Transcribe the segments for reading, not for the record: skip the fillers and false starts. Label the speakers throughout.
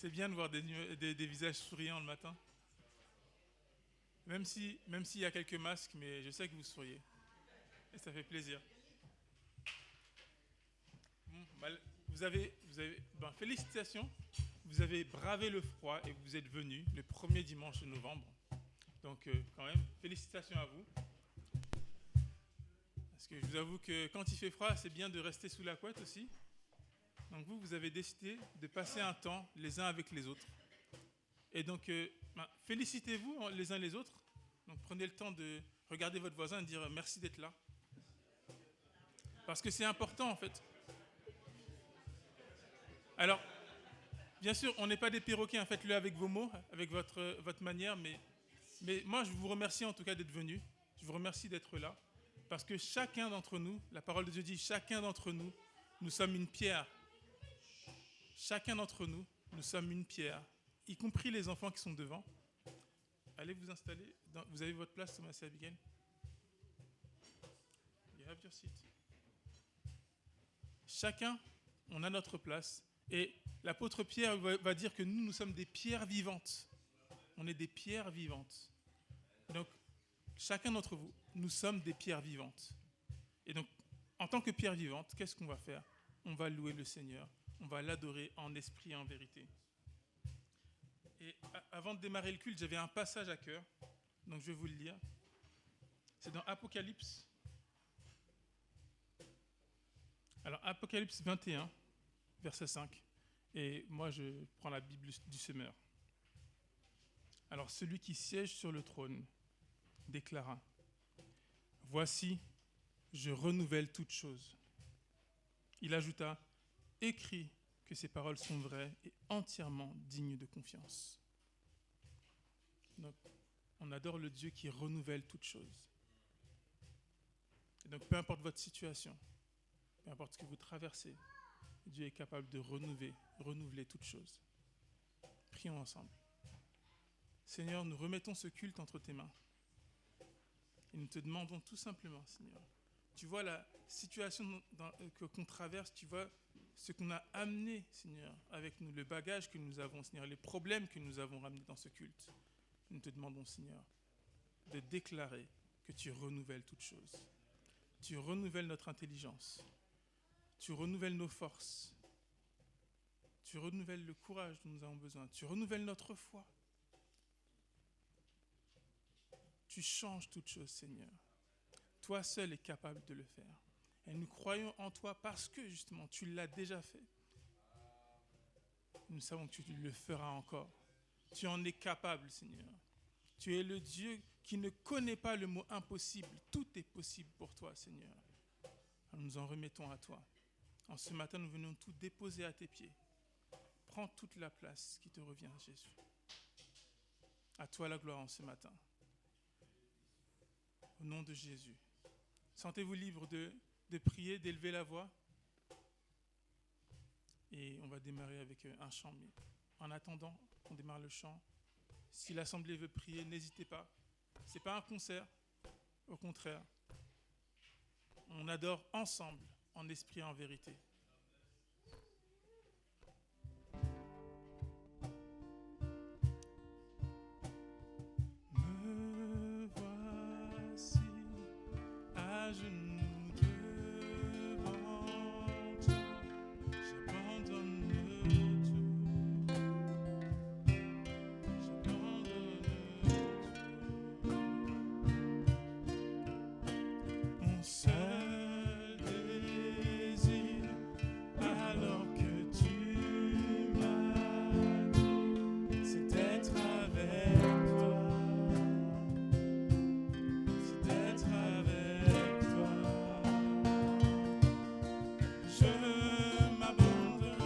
Speaker 1: C'est bien de voir des visages souriants le matin. Même s'il y a quelques masques, mais je sais que vous souriez. Et ça fait plaisir. Bon, félicitations. Vous avez bravé le froid et vous êtes venus le premier dimanche de novembre. Donc, quand même, félicitations à vous. Parce que je vous avoue que quand il fait froid, c'est bien de rester sous la couette aussi. Donc vous avez décidé de passer un temps les uns avec les autres. Et donc, félicitez-vous les uns les autres. Donc prenez le temps de regarder votre voisin et dire merci d'être là. Parce que c'est important en fait. Alors, bien sûr, on n'est pas des perroquets, faites-le avec vos mots, avec votre manière, mais moi je vous remercie en tout cas d'être venus. Je vous remercie d'être là. Parce que chacun d'entre nous, la parole de Dieu dit, chacun d'entre nous, nous sommes une pierre. Chacun d'entre nous, nous sommes une pierre, y compris les enfants qui sont devant. Allez vous installer. Vous avez votre place, Thomas et Abigail. You have your seat. Chacun, on a notre place. Et l'apôtre Pierre va dire que nous sommes des pierres vivantes. On est des pierres vivantes. Donc, chacun d'entre vous, nous sommes des pierres vivantes. Et donc, en tant que pierre vivante, qu'est-ce qu'on va faire? On va louer le Seigneur. On va l'adorer en esprit et en vérité. Et avant de démarrer le culte, j'avais un passage à cœur. Donc, je vais vous le lire. C'est dans Apocalypse. Alors, Apocalypse 21, verset 5. Et moi, je prends la Bible du semeur. Alors, celui qui siège sur le trône déclara: Voici, je renouvelle toutes choses. Il ajouta: Écris que ces paroles sont vraies et entièrement dignes de confiance. Donc, on adore le Dieu qui renouvelle toutes choses. Et donc, peu importe votre situation, peu importe ce que vous traversez, Dieu est capable de renouveler toutes choses. Prions ensemble. Seigneur, nous remettons ce culte entre tes mains. Et nous te demandons tout simplement, Seigneur, tu vois la situation qu'on traverse, tu vois ce qu'on a amené, Seigneur, avec nous, le bagage que nous avons, Seigneur, les problèmes que nous avons ramenés dans ce culte. Nous te demandons, Seigneur, de déclarer que tu renouvelles toutes choses. Tu renouvelles notre intelligence. Tu renouvelles nos forces. Tu renouvelles le courage dont nous avons besoin. Tu renouvelles notre foi. Tu changes toutes choses, Seigneur. Toi seul es capable de le faire. Et nous croyons en toi parce que, justement, tu l'as déjà fait. Nous savons que tu le feras encore. Tu en es capable, Seigneur. Tu es le Dieu qui ne connaît pas le mot impossible. Tout est possible pour toi, Seigneur. Alors nous en remettons à toi. En ce matin, nous venons tout déposer à tes pieds. Prends toute la place qui te revient, Jésus. À toi la gloire en ce matin. Au nom de Jésus. Sentez-vous libre de prier, d'élever la voix. Et on va démarrer avec un chant. Mais en attendant qu'on démarre le chant, si l'assemblée veut prier, n'hésitez pas. Ce n'est pas un concert. Au contraire, on adore ensemble, en esprit et en vérité. Me voici à genoux devant toi, j'abandonne tout, mon seul désir, alors que tu m'as dit, c'est d'être avec toi, c'est d'être avec toi. Je m'abandonne.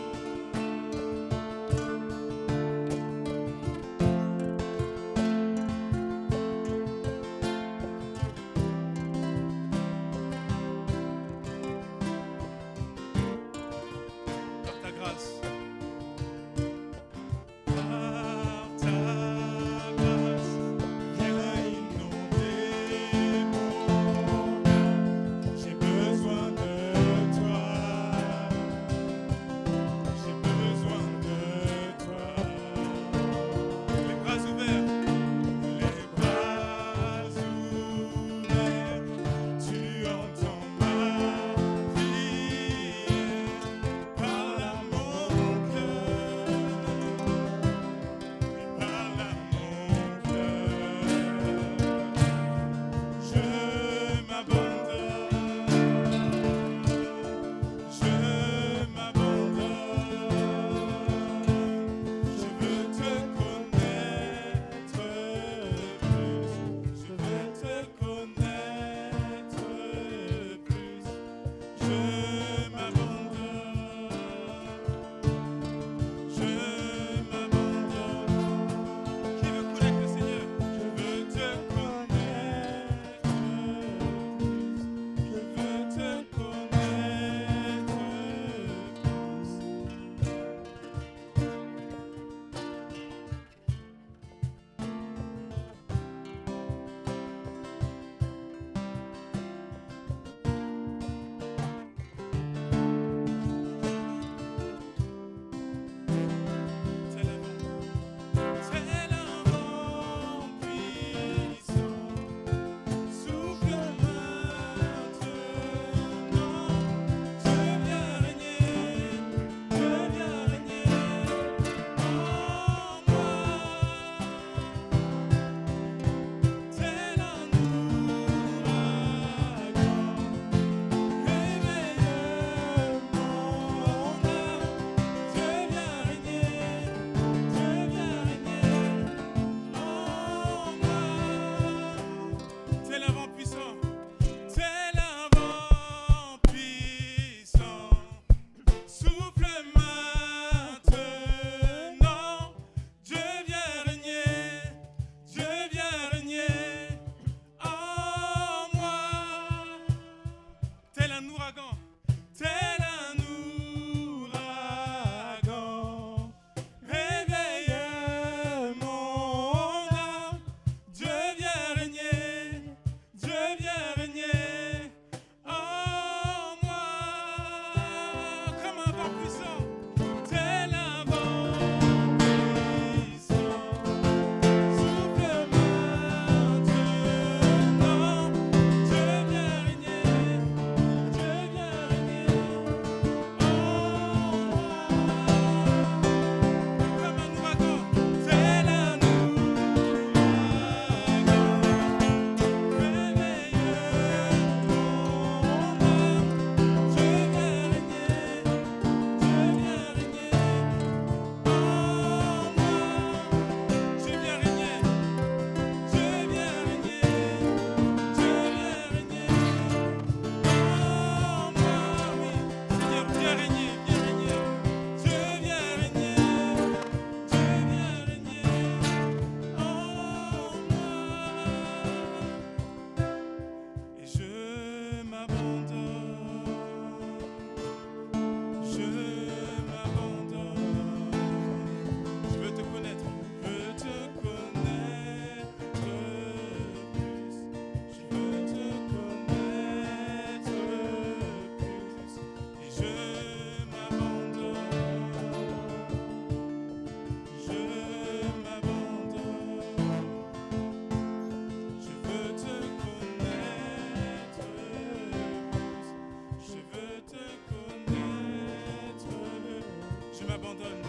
Speaker 1: m'abandonne,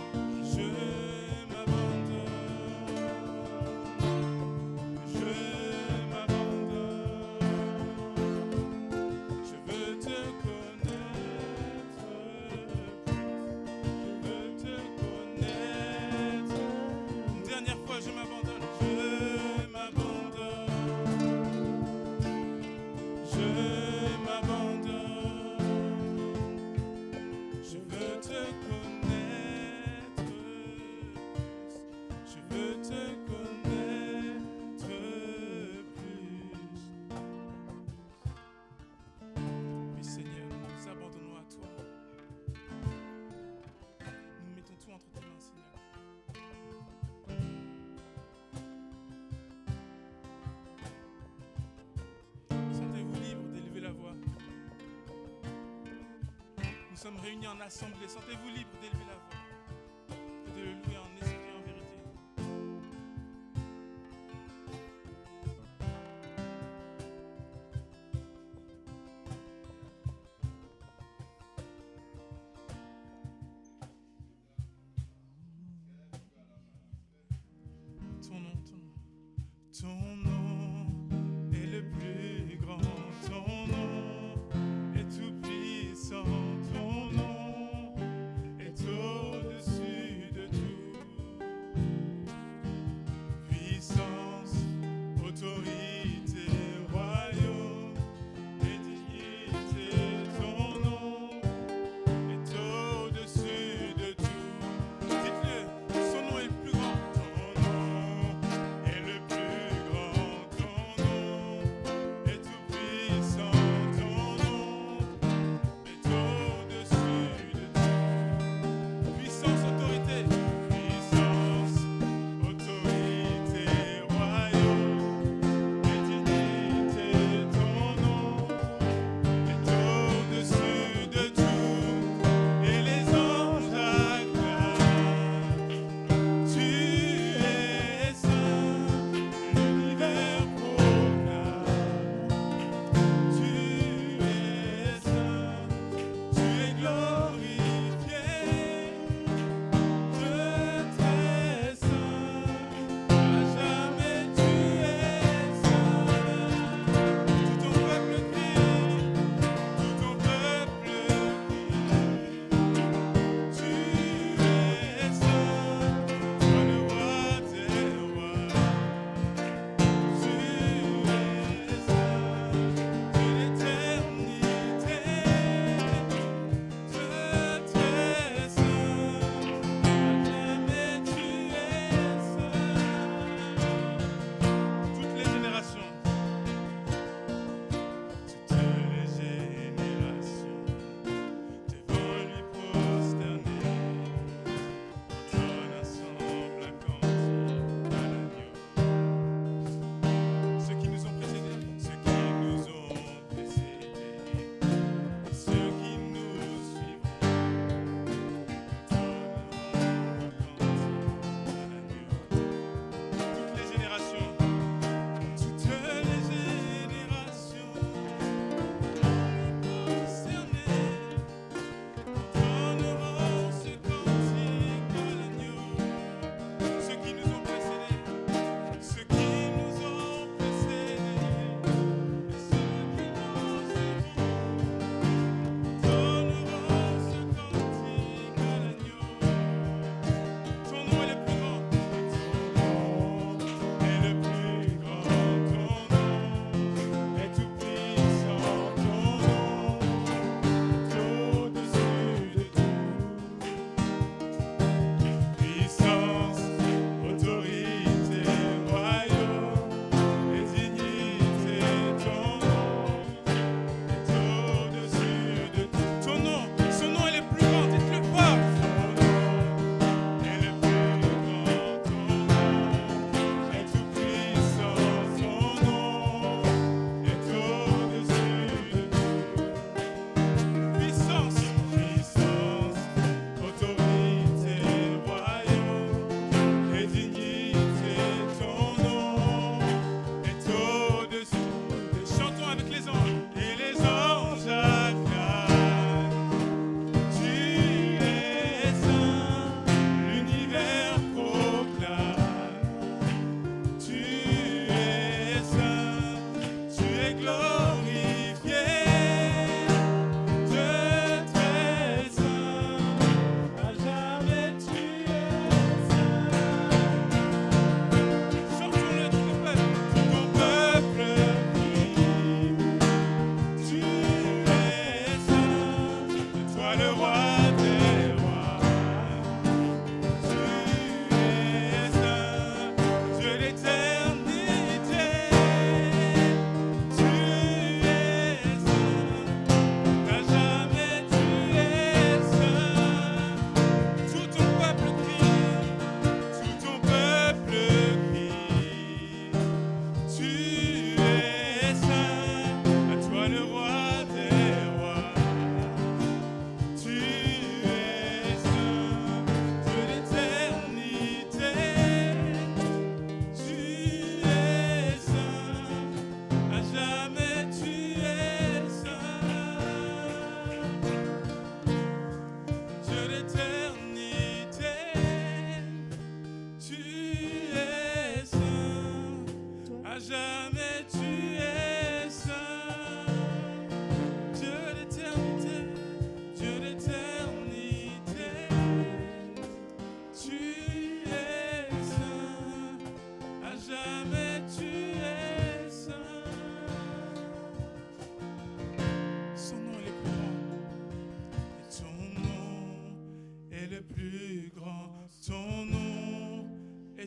Speaker 1: je m'abandonne, je m'abandonne. Je veux te connaître plus, je veux te connaître. Une dernière fois, je m'abandonne, je m'abandonne, je m'abandonne. Je veux te connaître plus, je veux te connaître plus. Oui Seigneur, nous nous abandonnons à toi. Nous mettons tout entre tes mains, Seigneur. Sentez-vous libre d'élever la voix. Nous sommes réunis en assemblée. Sentez-vous libre d'élever la voix et de le louer en esprit et en vérité. Ton nom est le plus grand. Ton nom est tout puissant. Ton nom est au-dessus de tout. Puissance, autorité, royaume et dignité. Ton nom est au-dessus de tout. Dites-le, son nom est le plus grand. Ton nom est le plus grand.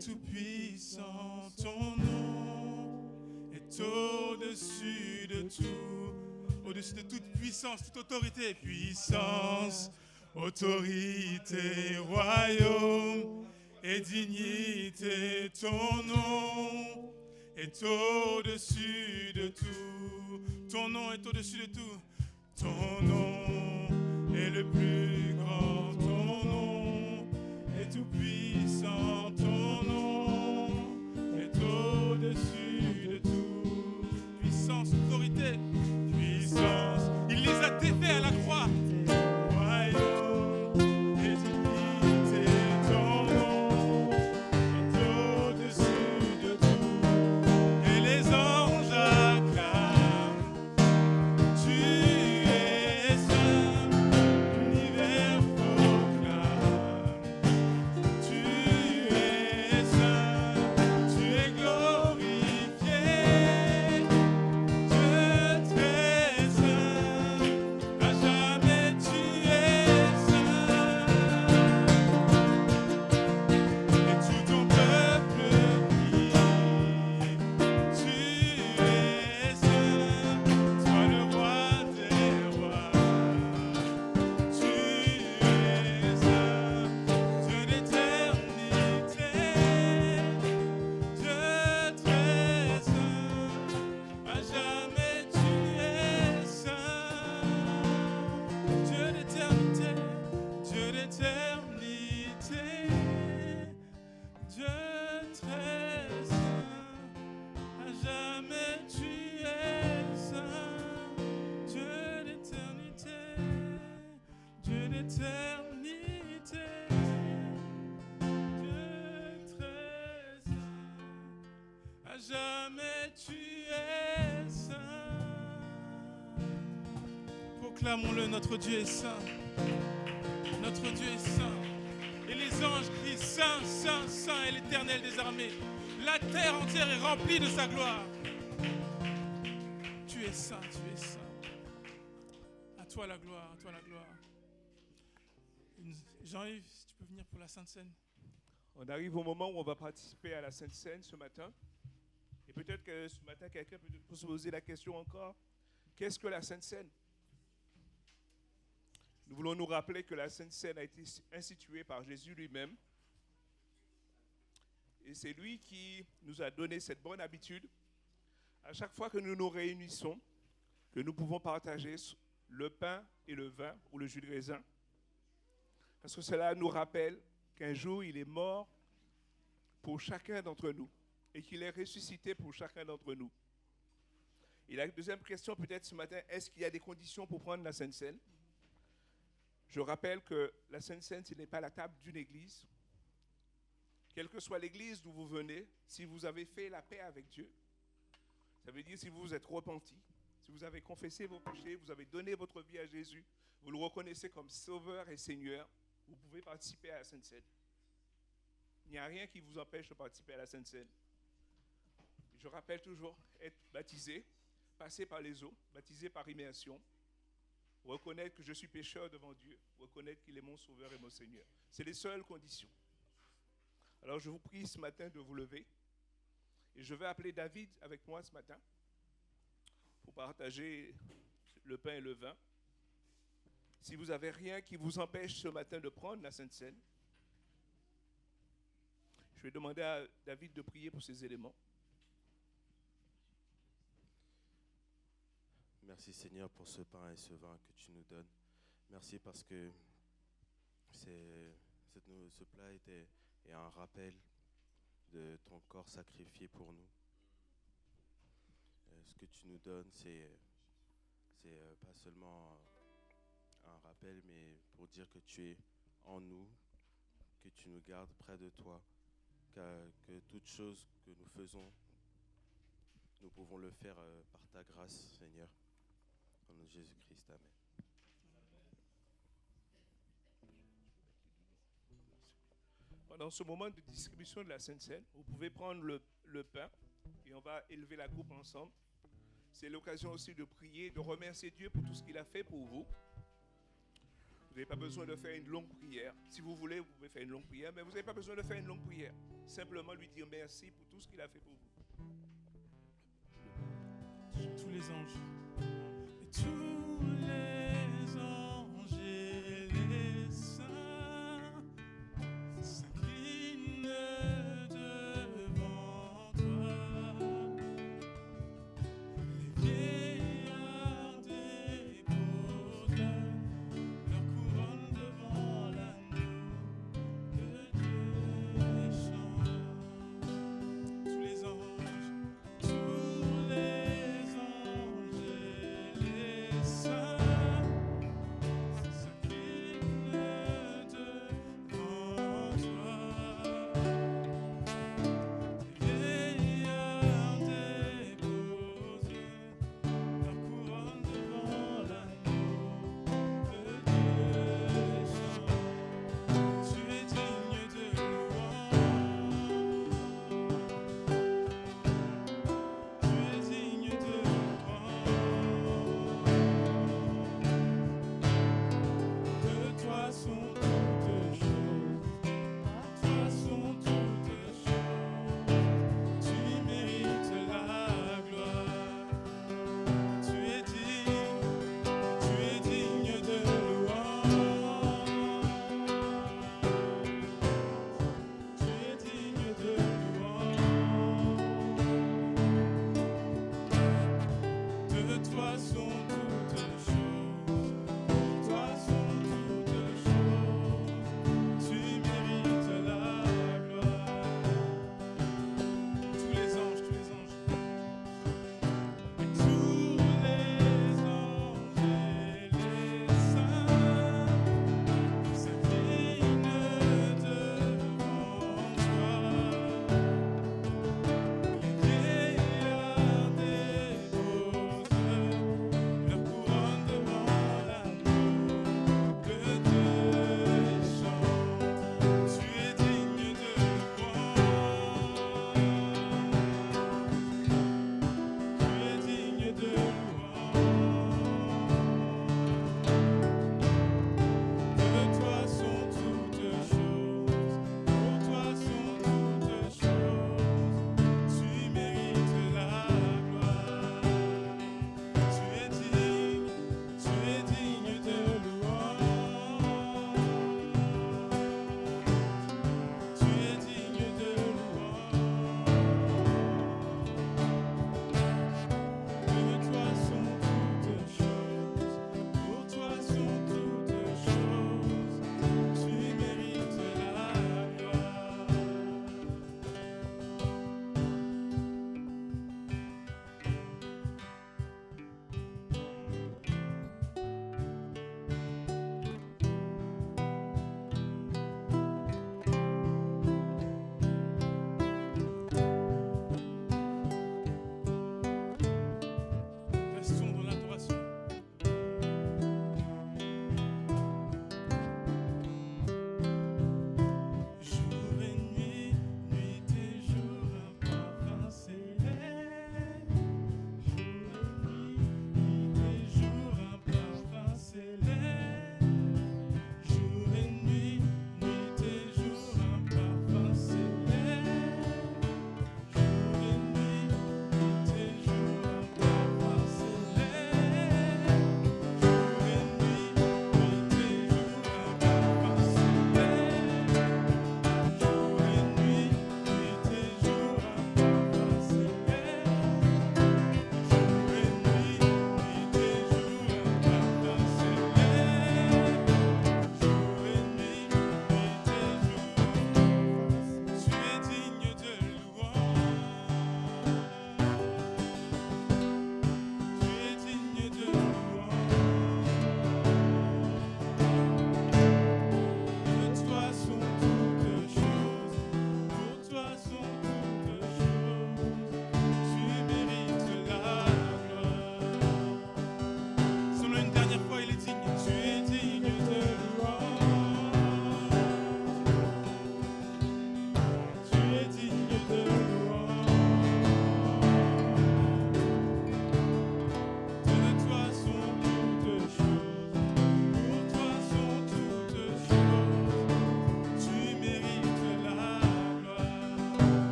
Speaker 1: tout-puissant, ton nom est au-dessus de tout, au-dessus de toute puissance, toute autorité, puissance, autorité, royaume et dignité, ton nom est au-dessus de tout, ton nom est au-dessus de tout, ton nom est le plus grand, ton nom est tout puissant, ton nom est au-dessus de tout, puissance, autorité, puissance, il les a défaits à la croix. Jamais tu es saint. Proclamons-le, notre Dieu est saint. Notre Dieu est saint. Et les anges crient saint, saint, saint est l'Éternel des armées. La terre entière est remplie de sa gloire. Tu es saint, tu es saint. À toi la gloire, à toi la gloire. Jean-Yves, si tu peux venir pour la Sainte Seine.
Speaker 2: On arrive au moment où on va participer à la Sainte Seine ce matin. Et peut-être que ce matin, quelqu'un peut se poser la question encore, qu'est-ce que la Sainte Seine? Nous voulons nous rappeler que la Sainte Seine a été instituée par Jésus lui-même. Et c'est lui qui nous a donné cette bonne habitude. À chaque fois que nous nous réunissons, que nous pouvons partager le pain et le vin ou le jus de raisin. Parce que cela nous rappelle qu'un jour, il est mort pour chacun d'entre nous et qu'il est ressuscité pour chacun d'entre nous. Et la deuxième question peut-être ce matin, est-ce qu'il y a des conditions pour prendre la Sainte Seine? Je rappelle que la Sainte Seine, ce n'est pas la table d'une église. Quelle que soit l'église d'où vous venez, si vous avez fait la paix avec Dieu, ça veut dire si vous vous êtes repenti, si vous avez confessé vos péchés, vous avez donné votre vie à Jésus, vous le reconnaissez comme Sauveur et Seigneur, vous pouvez participer à la Sainte Seine. Il n'y a rien qui vous empêche de participer à la Sainte Seine. Je rappelle toujours, être baptisé, passer par les eaux, baptisé par immersion, reconnaître que je suis pécheur devant Dieu, reconnaître qu'il est mon Sauveur et mon Seigneur. C'est les seules conditions. Alors je vous prie ce matin de vous lever et je vais appeler David avec moi ce matin pour partager le pain et le vin. Si vous n'avez rien qui vous empêche ce matin de prendre la Sainte Seine, je vais demander à David de prier pour ces éléments.
Speaker 3: Merci Seigneur pour ce pain et ce vin que tu nous donnes. Merci parce que ce plat est un rappel de ton corps sacrifié pour nous. Ce que tu nous donnes, c'est pas seulement un rappel, mais pour dire que tu es en nous, que tu nous gardes près de toi, que toute chose que nous faisons, nous pouvons le faire par ta grâce, Seigneur. Au nom de Jésus-Christ, amen.
Speaker 2: Pendant ce moment de distribution de la Sainte Seine, vous pouvez prendre le pain et on va élever la coupe ensemble. C'est l'occasion aussi de prier, de remercier Dieu pour tout ce qu'il a fait pour vous. Vous n'avez pas besoin de faire une longue prière. Si vous voulez, vous pouvez faire une longue prière, mais vous n'avez pas besoin de faire une longue prière. Simplement lui dire merci pour tout ce qu'il a fait pour vous.
Speaker 1: Tous les anges. Et tous les anges et les saints s'inclinent devant toi. Les vieillards déposent leur couronne devant l'agneau que Dieu chante. Tous les anges et les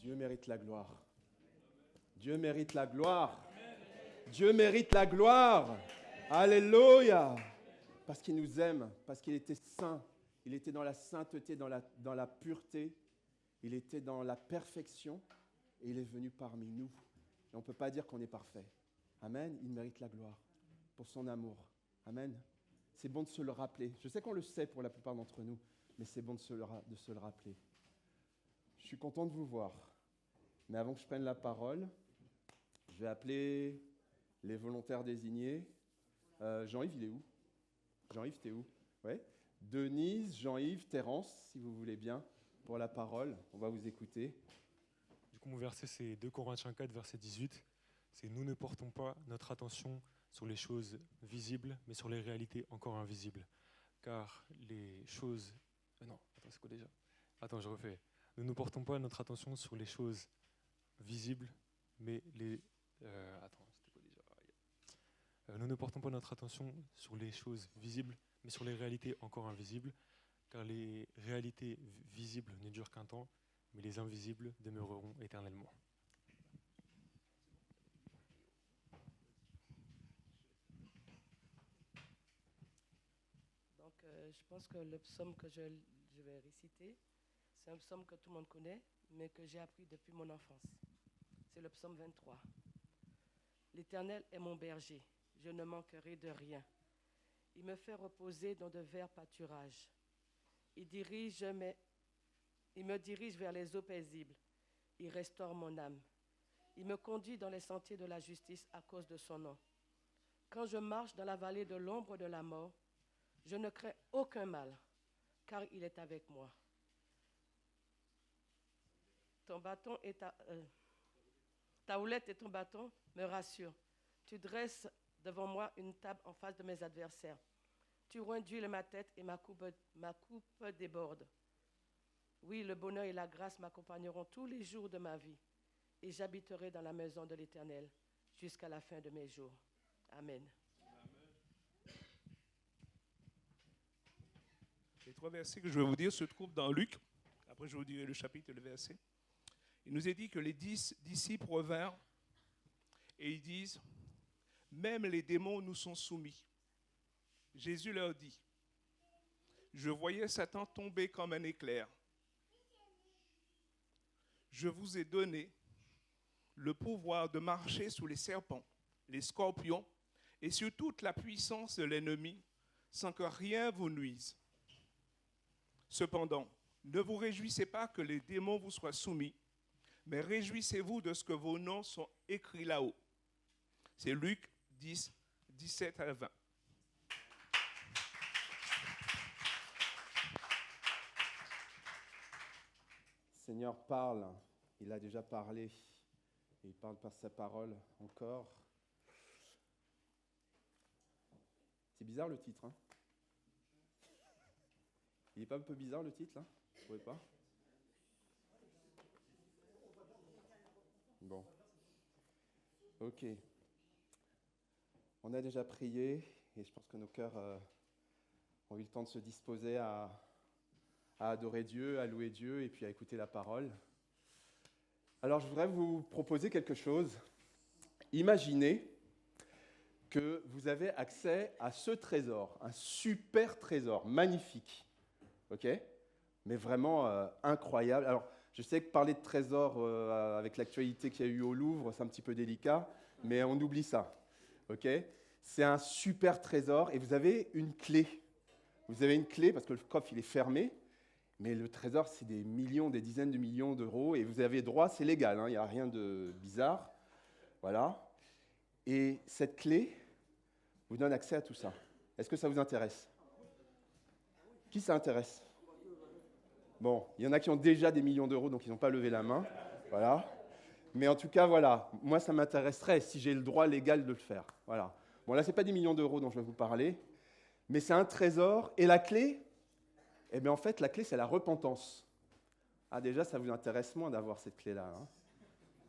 Speaker 4: Dieu mérite la gloire. Dieu mérite la gloire. Dieu mérite la gloire. Alléluia. Parce qu'il nous aime, parce qu'il était saint. Il était dans la sainteté, dans la pureté. Il était dans la perfection. Et il est venu parmi nous. Et on ne peut pas dire qu'on est parfait. Amen. Il mérite la gloire pour son amour. Amen. C'est bon de se le rappeler. Je sais qu'on le sait pour la plupart d'entre nous, mais c'est bon de se le rappeler. Je suis content de vous voir. Mais avant que je prenne la parole, je vais appeler les volontaires désignés. Jean-Yves, il est où? Jean-Yves, t'es où? Ouais. Denise, Jean-Yves, Terence, si vous voulez bien, pour la parole. On va vous écouter.
Speaker 5: Du coup, mon verset, c'est 2 Corinthiens 4, verset 18. C'est « Nous ne portons pas notre attention sur les choses visibles, mais sur les réalités encore invisibles. Car les choses... non, attends, c'est quoi déjà? Attends, je refais. « Nous ne portons pas notre attention sur les choses visibles, mais les... attends, c'était quoi déjà? Nous ne portons pas notre attention sur les choses visibles, mais sur les réalités encore invisibles, car les réalités visibles ne durent qu'un temps, mais les invisibles demeureront éternellement. »
Speaker 6: Donc, je pense que le psaume que je vais réciter, c'est un psaume que tout le monde connaît, mais que j'ai appris depuis mon enfance. C'est le psaume 23. « L'Éternel est mon berger, je ne manquerai de rien. Il me fait reposer dans de verts pâturages. Il me dirige vers les eaux paisibles. Il restaure mon âme. Il me conduit dans les sentiers de la justice à cause de son nom. Quand je marche dans la vallée de l'ombre de la mort, je ne crains aucun mal, car il est avec moi. Ton bâton et ta houlette et ton bâton me rassurent. Tu dresses devant moi une table en face de mes adversaires. Tu oins d'huile ma tête et ma coupe déborde. Oui, le bonheur et la grâce m'accompagneront tous les jours de ma vie, et j'habiterai dans la maison de l'Éternel jusqu'à la fin de mes jours. Amen.
Speaker 2: Les 3 versets que je vais vous dire se trouvent dans Luc. Après, je vous dirai le chapitre et le verset. Il nous est dit que les 10 disciples revinrent et ils disent « Même les démons nous sont soumis. » Jésus leur dit « Je voyais Satan tomber comme un éclair. Je vous ai donné le pouvoir de marcher sous les serpents, les scorpions et sur toute la puissance de l'ennemi sans que rien vous nuise. Cependant, ne vous réjouissez pas que les démons vous soient soumis, mais réjouissez-vous de ce que vos noms sont écrits là-haut. » C'est Luc 10, 17 à 20.
Speaker 4: Seigneur parle, il a déjà parlé, et il parle par sa parole encore. C'est bizarre le titre, hein? Il n'est pas un peu bizarre le titre, là? Vous ne trouvez pas? Bon. Ok. On a déjà prié, et je pense que nos cœurs ont eu le temps de se disposer à adorer Dieu, à louer Dieu, et puis à écouter la parole. Alors, je voudrais vous proposer quelque chose. Imaginez que vous avez accès à ce trésor, un super trésor, magnifique. Ok? Mais vraiment incroyable. Alors, je sais que parler de trésor avec l'actualité qu'il y a eu au Louvre, c'est un petit peu délicat, mais on oublie ça. Ok? C'est un super trésor et vous avez une clé. Vous avez une clé parce que le coffre il est fermé, mais le trésor c'est des millions, des dizaines de millions d'euros et vous avez droit, c'est légal, hein, il n'y a rien de bizarre. Voilà. Et cette clé vous donne accès à tout ça. Est-ce que ça vous intéresse? Qui ça intéresse? Bon, il y en a qui ont déjà des millions d'euros, donc ils n'ont pas levé la main. Voilà. Mais en tout cas, voilà, moi ça m'intéresserait si j'ai le droit légal de le faire. Voilà. Bon, là, ce n'est pas des millions d'euros dont je vais vous parler, mais c'est un trésor. Et la clé, eh bien en fait, la clé, c'est la repentance. Ah, déjà, ça vous intéresse moins d'avoir cette clé-là.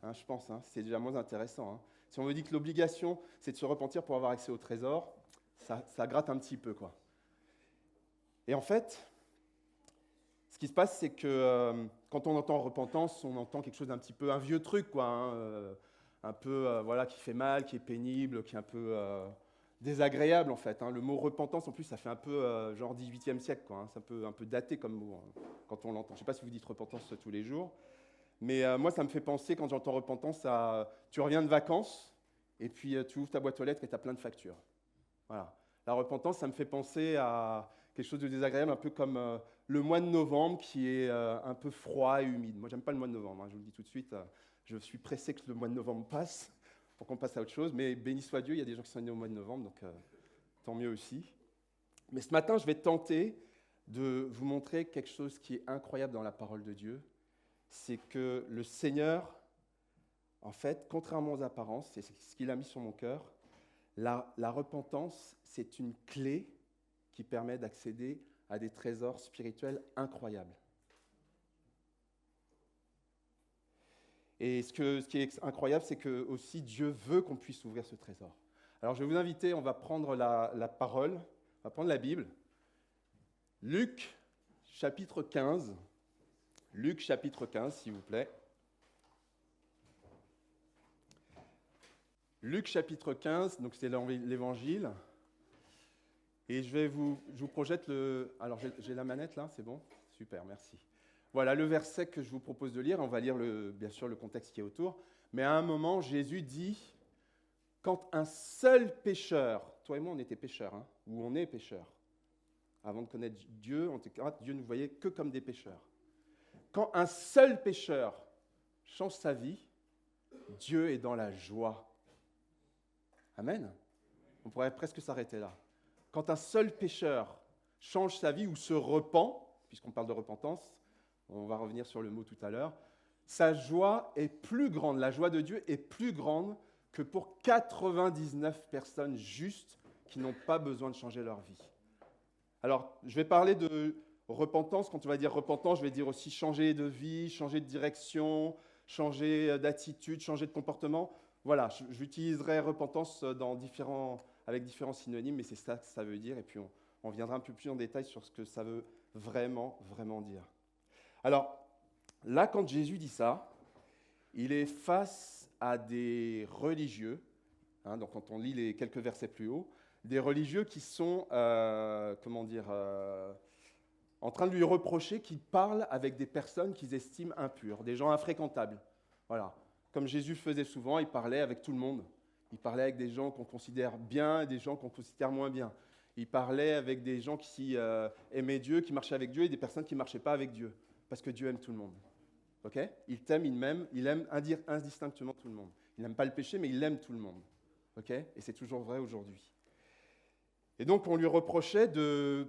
Speaker 4: Hein, je pense, hein, c'est déjà moins intéressant. Hein. Si on me dit que l'obligation, c'est de se repentir pour avoir accès au trésor, ça gratte un petit peu, quoi. Et en fait, ce qui se passe, c'est que quand on entend repentance, on entend quelque chose d'un petit peu, un vieux truc, quoi, hein, un peu, voilà, qui fait mal, qui est pénible, qui est un peu désagréable, en fait. Hein. Le mot repentance, en plus, ça fait un peu genre 18e siècle, quoi. Hein. C'est un peu daté comme mot, hein, quand on l'entend. Je ne sais pas si vous dites repentance tous les jours, mais moi, ça me fait penser, quand j'entends repentance, à tu reviens de vacances, et puis tu ouvres ta boîte aux lettres et tu as plein de factures. Voilà. La repentance, ça me fait penser à quelque chose de désagréable, un peu comme le mois de novembre qui est un peu froid et humide. Moi, j'aime pas le mois de novembre, hein, je vous le dis tout de suite. Je suis pressé que le mois de novembre passe pour qu'on passe à autre chose. Mais béni soit Dieu, il y a des gens qui sont nés au mois de novembre, donc tant mieux aussi. Mais ce matin, je vais tenter de vous montrer quelque chose qui est incroyable dans la parole de Dieu. C'est que le Seigneur, en fait, contrairement aux apparences, c'est ce qu'il a mis sur mon cœur, la repentance, c'est une clé qui permet d'accéder à des trésors spirituels incroyables. Et ce qui est incroyable, c'est que aussi Dieu veut qu'on puisse ouvrir ce trésor. Alors je vais vous inviter, on va prendre la parole, on va prendre la Bible. Luc, chapitre 15. Luc, chapitre 15, s'il vous plaît. Luc, chapitre 15, donc c'est l'évangile. Et je vous projette le... Alors, j'ai la manette là, c'est bon ? Super, merci. Voilà le verset que je vous propose de lire. On va lire, bien sûr, le contexte qui est autour. Mais à un moment, Jésus dit, quand un seul pécheur, toi et moi, on était pécheurs, hein, ou on est pécheurs. Avant de connaître Dieu, Dieu ne nous voyait que comme des pécheurs. Quand un seul pécheur change sa vie, Dieu est dans la joie. Amen. On pourrait presque s'arrêter là. Quand un seul pécheur change sa vie ou se repent, puisqu'on parle de repentance, on va revenir sur le mot tout à l'heure, sa joie est plus grande, la joie de Dieu est plus grande que pour 99 personnes justes qui n'ont pas besoin de changer leur vie. Alors, je vais parler de repentance. Quand on va dire repentance, je vais dire aussi changer de vie, changer de direction, changer d'attitude, changer de comportement. Voilà, j'utiliserai repentance avec différents synonymes, mais c'est ça que ça veut dire. Et puis, on viendra un peu plus en détail sur ce que ça veut vraiment, vraiment dire. Alors, là, quand Jésus dit ça, il est face à des religieux, hein, donc quand on lit les quelques versets plus haut, des religieux qui sont, en train de lui reprocher qu'il parle avec des personnes qu'ils estiment impures, des gens infréquentables. Voilà. Comme Jésus faisait souvent, il parlait avec tout le monde. Il parlait avec des gens qu'on considère bien et des gens qu'on considère moins bien. Il parlait avec des gens qui aimaient Dieu, qui marchaient avec Dieu, et des personnes qui ne marchaient pas avec Dieu, parce que Dieu aime tout le monde. Okay ? Il t'aime, il aime indistinctement tout le monde. Il n'aime pas le péché, mais il aime tout le monde. Okay ? Et c'est toujours vrai aujourd'hui. Et donc, on lui reprochait de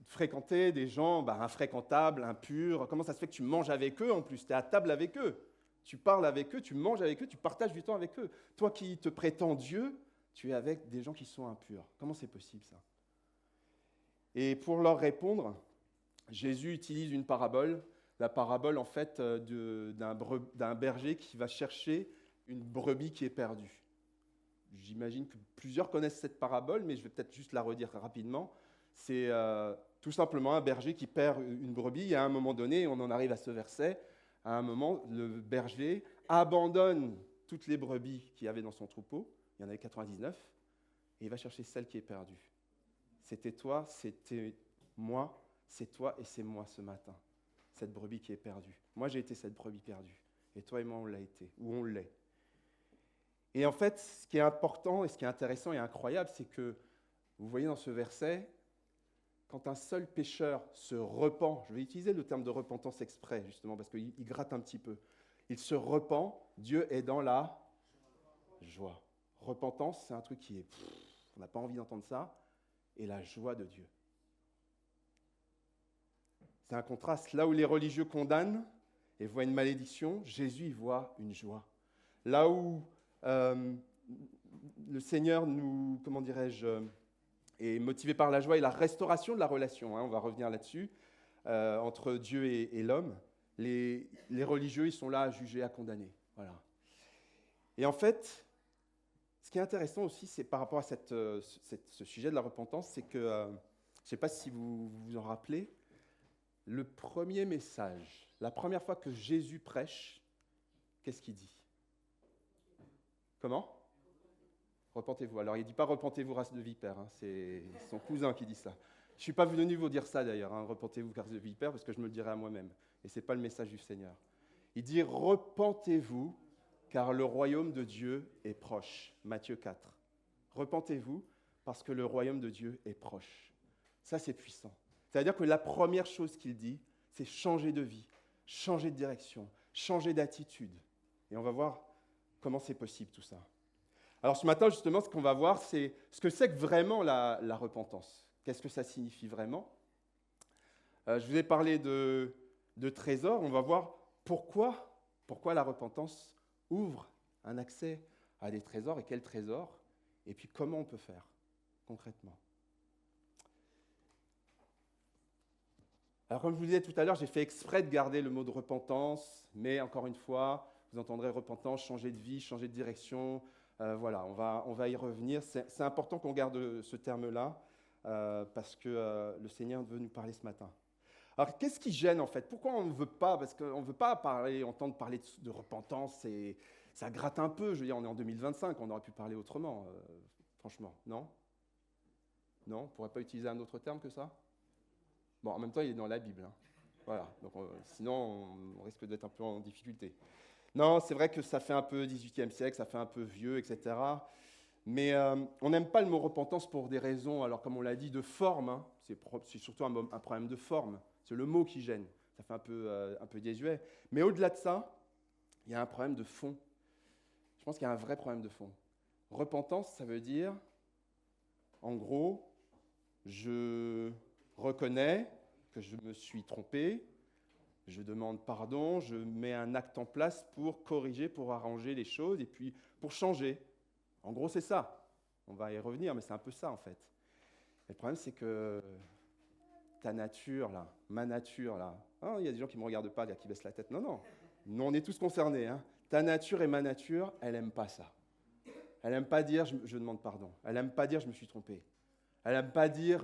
Speaker 4: fréquenter des gens infréquentables, impurs. Comment ça se fait que tu manges avec eux en plus ? Tu es à table avec eux. Tu parles avec eux, tu manges avec eux, tu partages du temps avec eux. Toi qui te prétends Dieu, tu es avec des gens qui sont impurs. Comment c'est possible ça ? Et pour leur répondre, Jésus utilise une parabole. La parabole en fait d'un berger qui va chercher une brebis qui est perdue. J'imagine que plusieurs connaissent cette parabole, mais je vais peut-être juste la redire rapidement. C'est tout simplement un berger qui perd une brebis, et à un moment donné, on en arrive à ce verset, à un moment, le berger abandonne toutes les brebis qu'il y avait dans son troupeau, il y en avait 99, et il va chercher celle qui est perdue. C'était toi, c'était moi, c'est toi et c'est moi ce matin, cette brebis qui est perdue. Moi, j'ai été cette brebis perdue, et toi et moi, on l'a été, ou on l'est. Et en fait, ce qui est important et ce qui est intéressant et incroyable, c'est que, vous voyez dans ce verset, quand un seul pécheur se repent, je vais utiliser le terme de repentance exprès, justement, parce qu'il gratte un petit peu. Il se repent, Dieu est dans la joie. Repentance, c'est un truc qui est... on n'a pas envie d'entendre ça, et la joie de Dieu. C'est un contraste. Là où les religieux condamnent et voient une malédiction, Jésus y voit une joie. Là où le Seigneur nous, est motivé par la joie et la restauration de la relation, hein, on va revenir là-dessus, entre Dieu et l'homme. Les religieux, ils sont là à juger, à condamner. Voilà. Et en fait, ce qui est intéressant aussi, c'est par rapport à ce sujet de la repentance, c'est que, je ne sais pas si vous vous en rappelez, le premier message, la première fois que Jésus prêche, qu'est-ce qu'il dit? Comment? Repentez-vous. Alors, il ne dit pas repentez-vous, race de vipères. Hein. C'est son cousin qui dit ça. Je ne suis pas venu vous dire ça d'ailleurs, hein, repentez-vous, race de vipères, parce que je me le dirai à moi-même. Et ce n'est pas le message du Seigneur. Il dit repentez-vous, car le royaume de Dieu est proche. Matthieu 4. Repentez-vous, parce que le royaume de Dieu est proche. Ça, c'est puissant. C'est-à-dire que la première chose qu'il dit, c'est changer de vie, changer de direction, changer d'attitude. Et on va voir comment c'est possible tout ça. Alors ce matin, justement, ce qu'on va voir, c'est ce que c'est que vraiment la repentance. Qu'est-ce que ça signifie vraiment? Je vous ai parlé de trésors. On va voir pourquoi la repentance ouvre un accès à des trésors et quels trésors, et puis comment on peut faire concrètement. Alors comme je vous le disais tout à l'heure, j'ai fait exprès de garder le mot de repentance, mais encore une fois, vous entendrez repentance, changer de vie, changer de direction. Voilà, on va y revenir. C'est important qu'on garde ce terme-là parce que le Seigneur veut nous parler ce matin. Alors, qu'est-ce qui gêne en fait? Pourquoi on ne veut pas? Parce qu'on ne veut pas entendre parler de repentance et ça gratte un peu. Je veux dire, on est en 2025, on aurait pu parler autrement, franchement. Non? Non? On ne pourrait pas utiliser un autre terme que ça? Bon, en même temps, il est dans la Bible. Hein. Voilà, donc sinon, on risque d'être un peu en difficulté. Non, c'est vrai que ça fait un peu 18e siècle, ça fait un peu vieux, etc. Mais on n'aime pas le mot repentance pour des raisons, alors comme on l'a dit, de forme. Hein. C'est surtout un problème de forme. C'est le mot qui gêne. Ça fait un peu désuet. Mais au-delà de ça, il y a un problème de fond. Je pense qu'il y a un vrai problème de fond. Repentance, ça veut dire, en gros, je reconnais que je me suis trompé, je demande pardon, je mets un acte en place pour corriger, pour arranger les choses et puis pour changer. En gros, c'est ça. On va y revenir, mais c'est un peu ça en fait. Et le problème, c'est que ta nature, là, ma nature, là, hein, il y a des gens qui ne me regardent pas, qui baissent la tête. Non, non. Nous, on est tous concernés. Hein. Ta nature et ma nature, elle n'aime pas ça. Elle n'aime pas dire je demande pardon. Elle n'aime pas dire je me suis trompé. Elle n'aime pas dire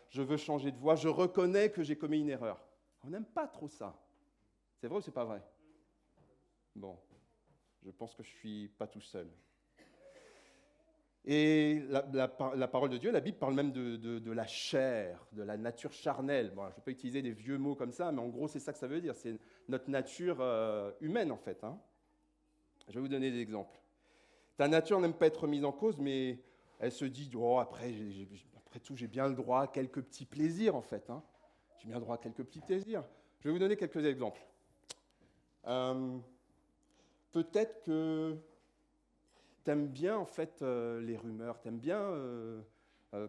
Speaker 4: je veux changer de voie, je reconnais que j'ai commis une erreur. On n'aime pas trop ça. C'est vrai ou c'est pas vrai? Bon, je pense que je ne suis pas tout seul. Et la parole de Dieu, la Bible parle même de la chair, de la nature charnelle. Bon, je ne vais pas utiliser des vieux mots comme ça, mais en gros, c'est ça que ça veut dire. C'est notre nature humaine, en fait. Hein. Je vais vous donner des exemples. Ta nature n'aime pas être mise en cause, mais elle se dit, oh, après tout, j'ai bien le droit à quelques petits plaisirs, en fait. Hein. J'ai bien le droit à quelques petits plaisirs. Je vais vous donner quelques exemples. Peut-être que tu aimes bien, en fait, les rumeurs. Tu aimes bien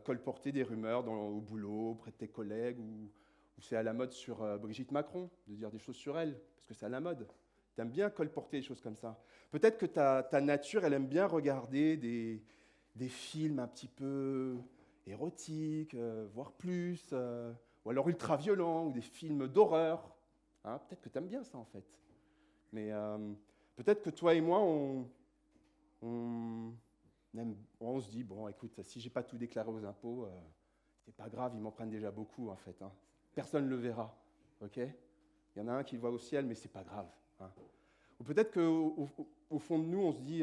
Speaker 4: colporter des rumeurs au boulot, auprès de tes collègues, ou c'est à la mode sur Brigitte Macron, de dire des choses sur elle, parce que c'est à la mode. Tu aimes bien colporter des choses comme ça. Peut-être que ta nature, elle aime bien regarder des films un petit peu érotiques, voire plus, ou alors ultra-violents, ou des films d'horreur. Hein, peut-être que tu aimes bien ça, en fait. Mais peut-être que toi et moi, on se dit, bon, écoute, si je n'ai pas tout déclaré aux impôts, c'est pas grave, ils m'en prennent déjà beaucoup, en fait. Hein. Personne ne le verra, ok? Il y en a un qui le voit au ciel, mais c'est pas grave. Hein. Ou peut-être qu'au fond de nous, on se dit,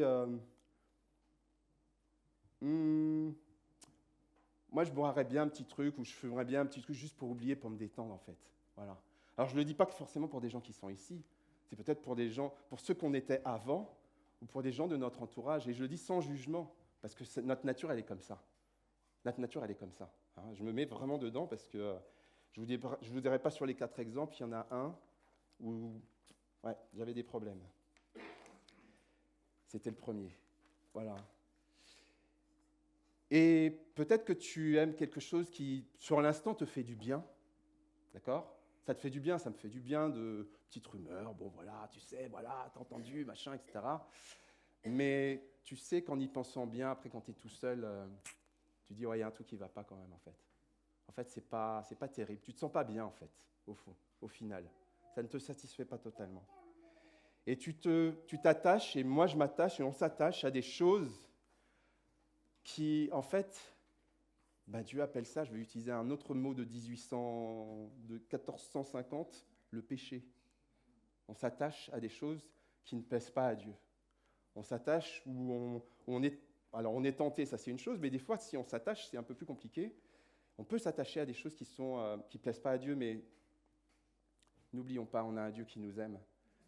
Speaker 4: moi, je boirais bien un petit truc, ou je ferais bien un petit truc juste pour oublier, pour me détendre, en fait. Voilà. Alors, je ne le dis pas que forcément pour des gens qui sont ici, c'est peut-être pour des gens, pour ceux qu'on était avant, ou pour des gens de notre entourage. Et je le dis sans jugement, parce que notre nature, elle est comme ça. Notre nature, elle est comme ça. Hein. Je me mets vraiment dedans, parce que je ne vous dirai pas sur les 4 exemples, il y en a un où ouais, j'avais des problèmes. C'était le premier. Voilà. Et peut-être que tu aimes quelque chose qui, sur l'instant, te fait du bien. D'accord ? Ça te fait du bien, ça me fait du bien de petites rumeurs. Bon, voilà, tu sais, voilà, t'as entendu, machin, etc. Mais tu sais qu'en y pensant bien, après, quand tu es tout seul, tu dis, ouais, il y a un truc qui ne va pas quand même, en fait. En fait, c'est pas terrible. Tu ne te sens pas bien, en fait, au fond, au final. Ça ne te satisfait pas totalement. Et tu t'attaches, et moi je m'attache, et on s'attache à des choses qui, en fait, Dieu appelle ça, je vais utiliser un autre mot de 1450, le péché. On s'attache à des choses qui ne plaisent pas à Dieu. On s'attache où on est... Alors on est tenté, ça c'est une chose, mais des fois si on s'attache, c'est un peu plus compliqué. On peut s'attacher à des choses qui ne plaisent pas à Dieu, mais n'oublions pas, on a un Dieu qui nous aime.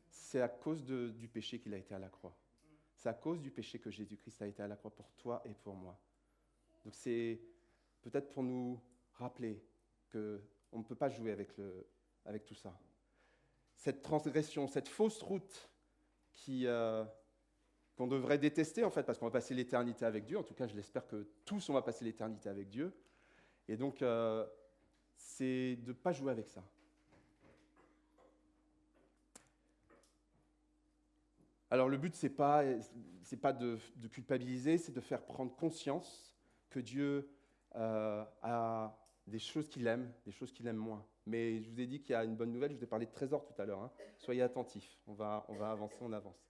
Speaker 4: C'est à cause du péché qu'il a été à la croix. C'est à cause du péché que Jésus-Christ a été à la croix pour toi et pour moi. Donc c'est peut-être pour nous rappeler qu'on ne peut pas jouer avec tout ça. Cette transgression, cette fausse route qu'on devrait détester en fait, parce qu'on va passer l'éternité avec Dieu. En tout cas, je l'espère que tous on va passer l'éternité avec Dieu. Et donc, c'est de ne pas jouer avec ça. Alors le but, c'est pas de culpabiliser, c'est de faire prendre conscience que Dieu a des choses qu'il aime, des choses qu'il aime moins. Mais je vous ai dit qu'il y a une bonne nouvelle, je vous ai parlé de trésor tout à l'heure. Soyez attentifs, on va avancer, on avance.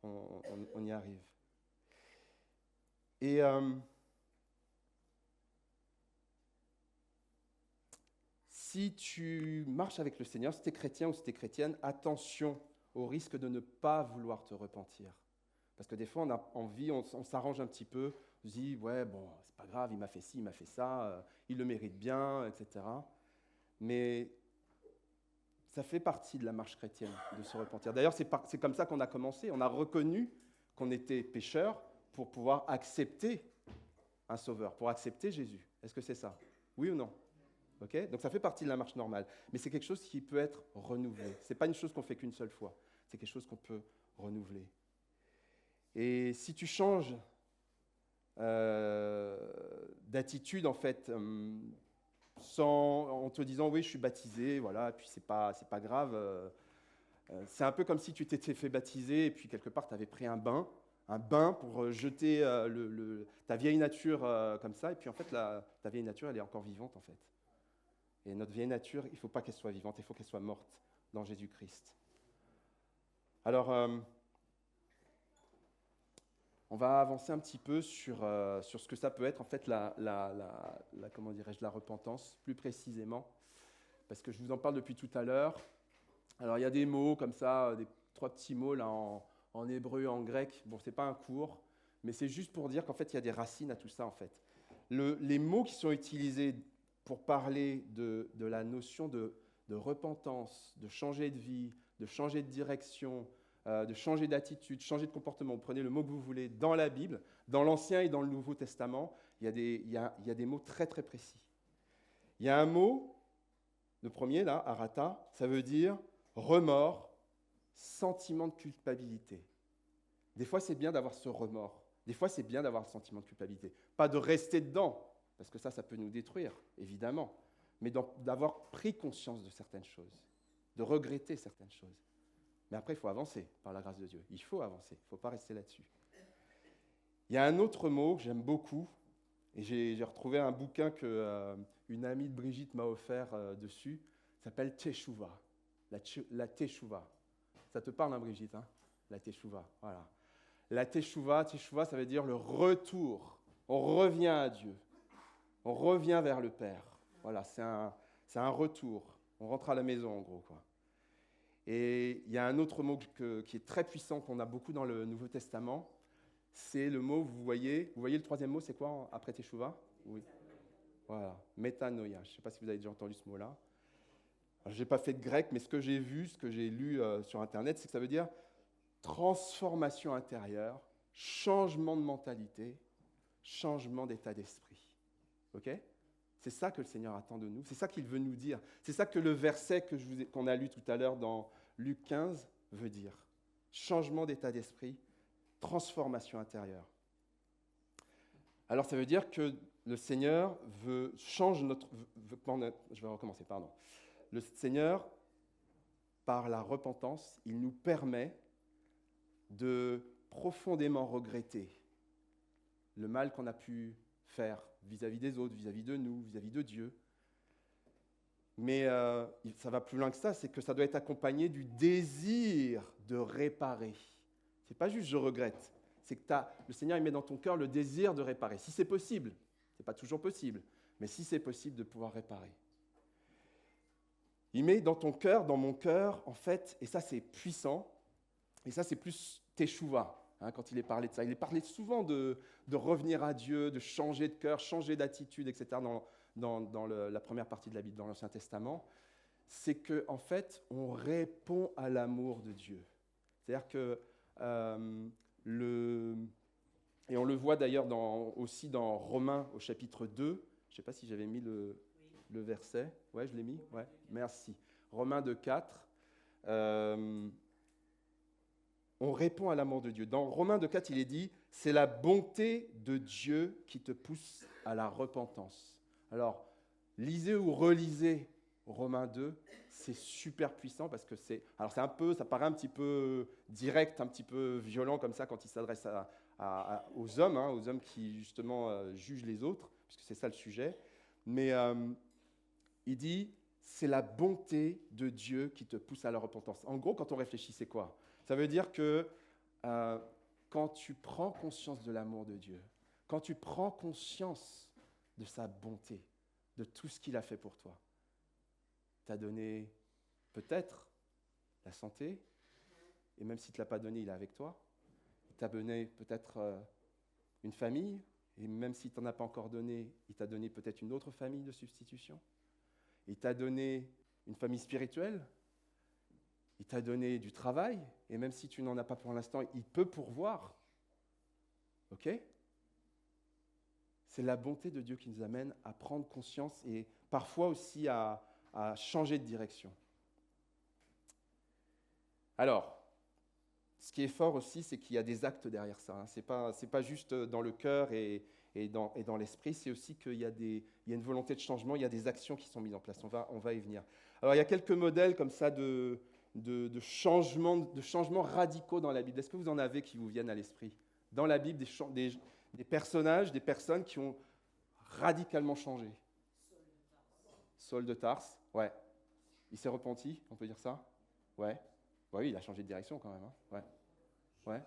Speaker 4: On y arrive. Et si tu marches avec le Seigneur, si tu es chrétien ou si tu es chrétienne, attention au risque de ne pas vouloir te repentir. Parce que des fois, on a envie, on s'arrange un petit peu, on se dit, ouais, bon, c'est pas grave, il m'a fait ci, il m'a fait ça, il le mérite bien, etc. Mais ça fait partie de la marche chrétienne, de se repentir. D'ailleurs, c'est comme ça qu'on a commencé. On a reconnu qu'on était pécheurs pour pouvoir accepter un sauveur, pour accepter Jésus. Est-ce que c'est ça? Oui ou non? Okay? Donc ça fait partie de la marche normale. Mais c'est quelque chose qui peut être renouvelé. Ce n'est pas une chose qu'on fait qu'une seule fois. C'est quelque chose qu'on peut renouveler. Et si tu changes d'attitude, en fait, en te disant « oui, je suis baptisé, voilà, et puis c'est pas grave », c'est un peu comme si tu t'étais fait baptiser et puis quelque part, tu avais pris un bain pour jeter ta vieille nature comme ça, et puis en fait, ta vieille nature, elle est encore vivante, en fait. Et notre vieille nature, il ne faut pas qu'elle soit vivante, il faut qu'elle soit morte dans Jésus-Christ. Alors, on va avancer un petit peu sur ce que ça peut être, en fait, comment dirais-je, la repentance, plus précisément, parce que je vous en parle depuis tout à l'heure. Alors, il y a des mots comme ça, 3 petits mots là, en hébreu, en grec. Bon, ce n'est pas un cours, mais c'est juste pour dire qu'en fait, il y a des racines à tout ça, en fait. Les mots qui sont utilisés pour parler de la notion de repentance, de changer de vie, de changer de direction, de changer d'attitude, changer de comportement. Vous prenez le mot que vous voulez dans la Bible, dans l'Ancien et dans le Nouveau Testament, il y a des mots très très précis. Il y a un mot, le premier là, arata, ça veut dire remords, sentiment de culpabilité. Des fois, c'est bien d'avoir ce remords. Des fois, c'est bien d'avoir le sentiment de culpabilité. Pas de rester dedans, parce que ça peut nous détruire, évidemment, mais d'avoir pris conscience de certaines choses, de regretter certaines choses. Mais après, il faut avancer, par la grâce de Dieu. Il faut avancer, il ne faut pas rester là-dessus. Il y a un autre mot que j'aime beaucoup, et j'ai retrouvé un bouquin qu'une amie de Brigitte m'a offert dessus, ça s'appelle Teshuva, la Teshuva. Ça te parle, hein, Brigitte, hein? La Teshuva, voilà. La Teshuva, ça veut dire le retour. On revient à Dieu. On revient vers le Père. Voilà, c'est un retour. On rentre à la maison, en gros, quoi. Et il y a un autre mot qui est très puissant, qu'on a beaucoup dans le Nouveau Testament. C'est le mot, vous voyez le troisième mot, c'est quoi après Teshuva? Oui. Voilà, métanoïa. Je ne sais pas si vous avez déjà entendu ce mot-là. Je n'ai pas fait de grec, mais ce que j'ai vu, ce que j'ai lu sur Internet, c'est que ça veut dire transformation intérieure, changement de mentalité, changement d'état d'esprit. Ok? C'est ça que le Seigneur attend de nous, c'est ça qu'il veut nous dire. C'est ça que le verset qu'on a lu tout à l'heure dans Luc 15 veut dire. Changement d'état d'esprit, transformation intérieure. Alors ça veut dire que le Seigneur Le Seigneur, par la repentance, il nous permet de profondément regretter le mal qu'on a pu faire vis-à-vis des autres, vis-à-vis de nous, vis-à-vis de Dieu. Mais ça va plus loin que ça, c'est que ça doit être accompagné du désir de réparer. Ce n'est pas juste « je regrette », c'est que le Seigneur il met dans ton cœur le désir de réparer. Si c'est possible, ce n'est pas toujours possible, mais si c'est possible, de pouvoir réparer. Il met dans ton cœur, dans mon cœur, en fait, et ça c'est puissant, et ça c'est plus teshuva, quand il est parlé de ça. Il est parlé souvent de revenir à Dieu, de changer de cœur, changer d'attitude, etc. dans la première partie de la Bible, dans l'Ancien Testament. C'est qu'en fait, on répond à l'amour de Dieu. C'est-à-dire que, et on le voit d'ailleurs aussi dans Romains au chapitre 2, je ne sais pas si j'avais mis le verset, ouais, je l'ai mis, ouais, merci. Romains 2, 4, on répond à l'amour de Dieu. Dans Romains 2, 4, il est dit, c'est la bonté de Dieu qui te pousse à la repentance. Alors, lisez ou relisez Romains 2, c'est super puissant parce que ça paraît un petit peu direct, un petit peu violent comme ça quand il s'adresse aux hommes qui justement jugent les autres, puisque c'est ça le sujet. Mais il dit, c'est la bonté de Dieu qui te pousse à la repentance. En gros, quand on réfléchit, c'est quoi? Ça veut dire que quand tu prends conscience de l'amour de Dieu, quand tu prends conscience de sa bonté, de tout ce qu'il a fait pour toi, t'a donné peut-être la santé, et même s'il ne te l'a pas donné, il est avec toi. Il t'a donné peut-être une famille, et même s'il ne t'en a pas encore donné, il t'a donné peut-être une autre famille de substitution. Il t'a donné une famille spirituelle, il t'a donné du travail, et même si tu n'en as pas pour l'instant, il peut pourvoir. Ok ? C'est la bonté de Dieu qui nous amène à prendre conscience et parfois aussi à changer de direction. Alors, ce qui est fort aussi, c'est qu'il y a des actes derrière ça. Ce n'est pas juste dans le cœur et dans l'esprit, c'est aussi qu'il y a une volonté de changement, il y a des actions qui sont mises en place. On va y venir. Alors, il y a quelques modèles comme ça de changements radicaux dans la Bible. Est-ce que vous en avez qui vous viennent à l'esprit? Dans la Bible, des personnages, des personnes qui ont radicalement changé. Saul de Tarse, ouais. Il s'est repenti, on peut dire ça? Ouais. Oui, il a changé de direction quand même. Ouais. Ouais.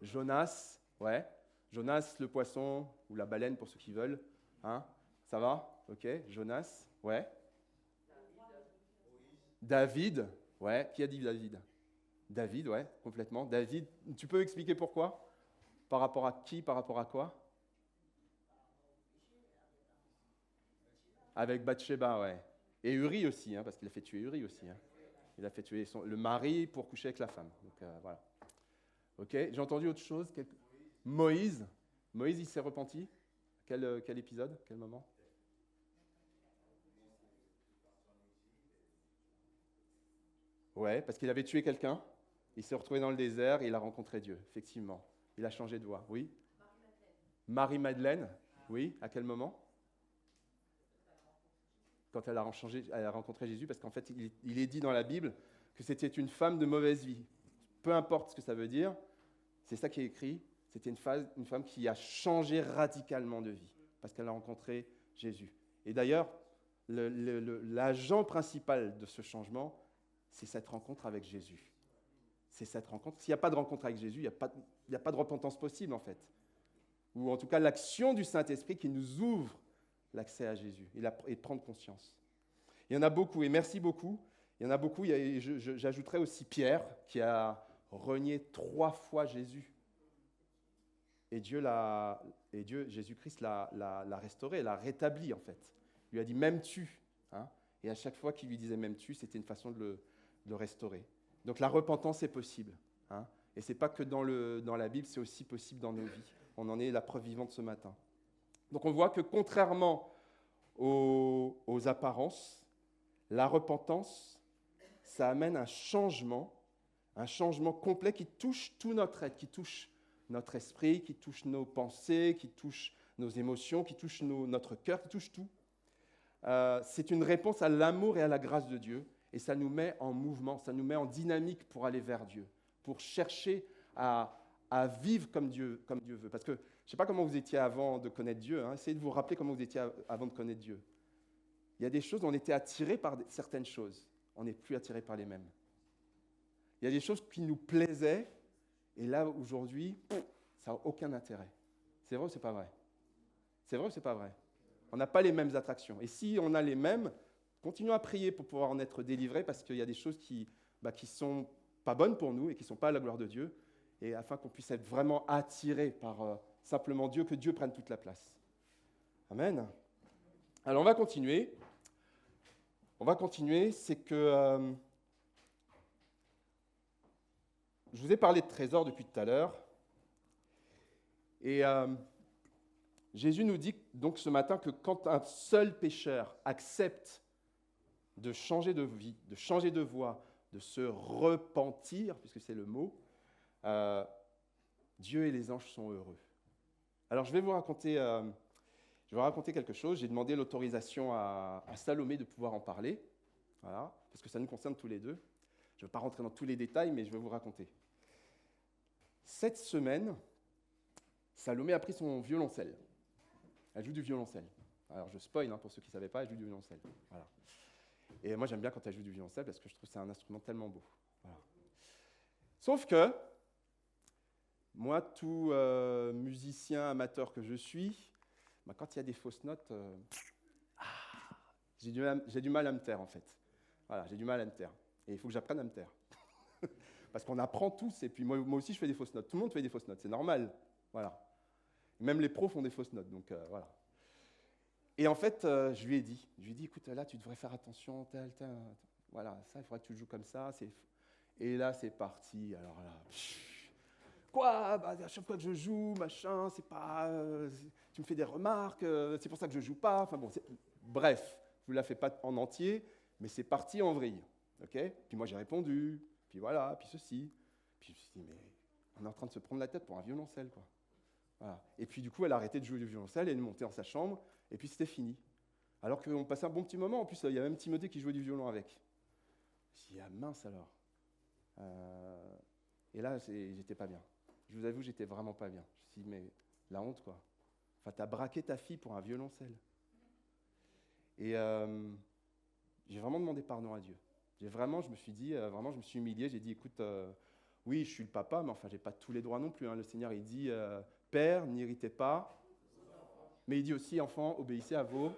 Speaker 4: Jonas, ouais. Jonas, le poisson, ou la baleine pour ceux qui veulent. Ça va? Ok. Jonas, ouais. David, ouais. Qui a dit David? David, ouais, complètement. David, tu peux expliquer pourquoi? Par rapport à qui? Par rapport à quoi? Avec Bathsheba, ouais. Et Uri aussi, parce qu'il a fait tuer Uri aussi. Il a fait tuer le mari pour coucher avec la femme. Donc voilà. Ok, j'ai entendu autre chose. Moïse, il s'est repenti. Quel épisode? Quel moment? Ouais, parce qu'il avait tué quelqu'un. Il s'est retrouvé dans le désert et il a rencontré Dieu, effectivement. Il a changé de voie, oui. Marie-Madeleine, oui. À quel moment? Quand elle a rencontré Jésus, parce qu'en fait, il est dit dans la Bible que c'était une femme de mauvaise vie. Peu importe ce que ça veut dire, c'est ça qui est écrit. C'était une femme qui a changé radicalement de vie, parce qu'elle a rencontré Jésus. Et d'ailleurs, l'agent principal de ce changement, c'est cette rencontre avec Jésus. C'est cette rencontre. S'il n'y a pas de rencontre avec Jésus, il n'y a pas de repentance possible, en fait. Ou en tout cas, l'action du Saint-Esprit qui nous ouvre l'accès à Jésus et de prendre conscience. Il y en a beaucoup, et merci beaucoup. Il y en a beaucoup. J'ajouterais aussi Pierre, qui a renié 3 fois Jésus. Et Jésus-Christ l'a restauré, l'a rétabli, en fait. Il lui a dit « m'aimes-tu » Et à chaque fois qu'il lui disait « m'aimes-tu », c'était une façon de le restaurer. Donc la repentance est possible. Et ce n'est pas que dans la Bible, c'est aussi possible dans nos vies. On en est la preuve vivante ce matin. Donc on voit que contrairement aux apparences, la repentance, ça amène un changement complet qui touche tout notre être, qui touche notre esprit, qui touche nos pensées, qui touche nos émotions, qui touche notre cœur, qui touche tout. C'est une réponse à l'amour et à la grâce de Dieu, et ça nous met en mouvement, ça nous met en dynamique pour aller vers Dieu, pour chercher à vivre comme Dieu veut. Parce que je ne sais pas comment vous étiez avant de connaître Dieu, essayez de vous rappeler comment vous étiez avant de connaître Dieu. Il y a des choses, on était attirés par certaines choses, on n'est plus attirés par les mêmes. Il y a des choses qui nous plaisaient, et là, aujourd'hui, ça n'a aucun intérêt. C'est vrai ou c'est pas vrai? C'est vrai ou c'est pas vrai? On n'a pas les mêmes attractions. Et si on a les mêmes, continuons à prier pour pouvoir en être délivrés, parce qu'il y a des choses qui sont pas bonnes pour nous et qui ne sont pas à la gloire de Dieu, et afin qu'on puisse être vraiment attirés par simplement Dieu, que Dieu prenne toute la place. Amen. Alors on va continuer. C'est que je vous ai parlé de trésors depuis tout à l'heure. Et Jésus nous dit donc ce matin que quand un seul pécheur accepte de changer de vie, de changer de voie, de se repentir, puisque c'est le mot, Dieu et les anges sont heureux. Alors je vais vous raconter quelque chose. J'ai demandé l'autorisation à Salomé de pouvoir en parler, voilà, parce que ça nous concerne tous les deux. Je ne vais pas rentrer dans tous les détails, mais je vais vous raconter. Cette semaine, Salomé a pris son violoncelle. Elle joue du violoncelle. Alors je spoil, pour ceux qui ne savaient pas, elle joue du violoncelle. Voilà. Et moi j'aime bien quand elle joue du violoncelle parce que je trouve que c'est un instrument tellement beau. Voilà. Sauf que, moi, tout musicien amateur que je suis, quand il y a des fausses notes, j'ai du mal à me taire en fait. Voilà, j'ai du mal à me taire. Et il faut que j'apprenne à me taire. Parce qu'on apprend tous, et puis moi aussi je fais des fausses notes. Tout le monde fait des fausses notes, c'est normal. Voilà. Même les pros font des fausses notes, donc voilà. Et en fait, je lui ai dit, écoute, là tu devrais faire attention, voilà, ça, il faudrait que tu le joues comme ça. Et là, c'est parti. Alors là, quoi, à chaque fois que je joue, machin, c'est pas, tu me fais des remarques, c'est pour ça que je joue pas. Enfin bon, bref, je vous la fais pas en entier, mais c'est parti en vrille, ok. Puis moi j'ai répondu, puis voilà, puis ceci, puis je me suis dit mais on est en train de se prendre la tête pour un violoncelle, quoi. Voilà. Et puis du coup, elle a arrêté de jouer du violoncelle, elle est montée dans sa chambre, et puis c'était fini. Alors qu'on passait un bon petit moment. En plus, il y a même Timothée qui jouait du violon avec. Je me suis dit ah mince alors. Et là, j'étais pas bien. Je vous avoue, j'étais vraiment pas bien. Je me suis dit, mais la honte, quoi. Enfin, t'as braqué ta fille pour un violoncelle. Et j'ai vraiment demandé pardon à Dieu. Je me suis dit, je me suis humilié. J'ai dit, écoute, oui, je suis le papa, mais enfin, j'ai pas tous les droits non plus. Le Seigneur, il dit, Père, n'irritez pas. Mais il dit aussi, enfants, obéissez à vos...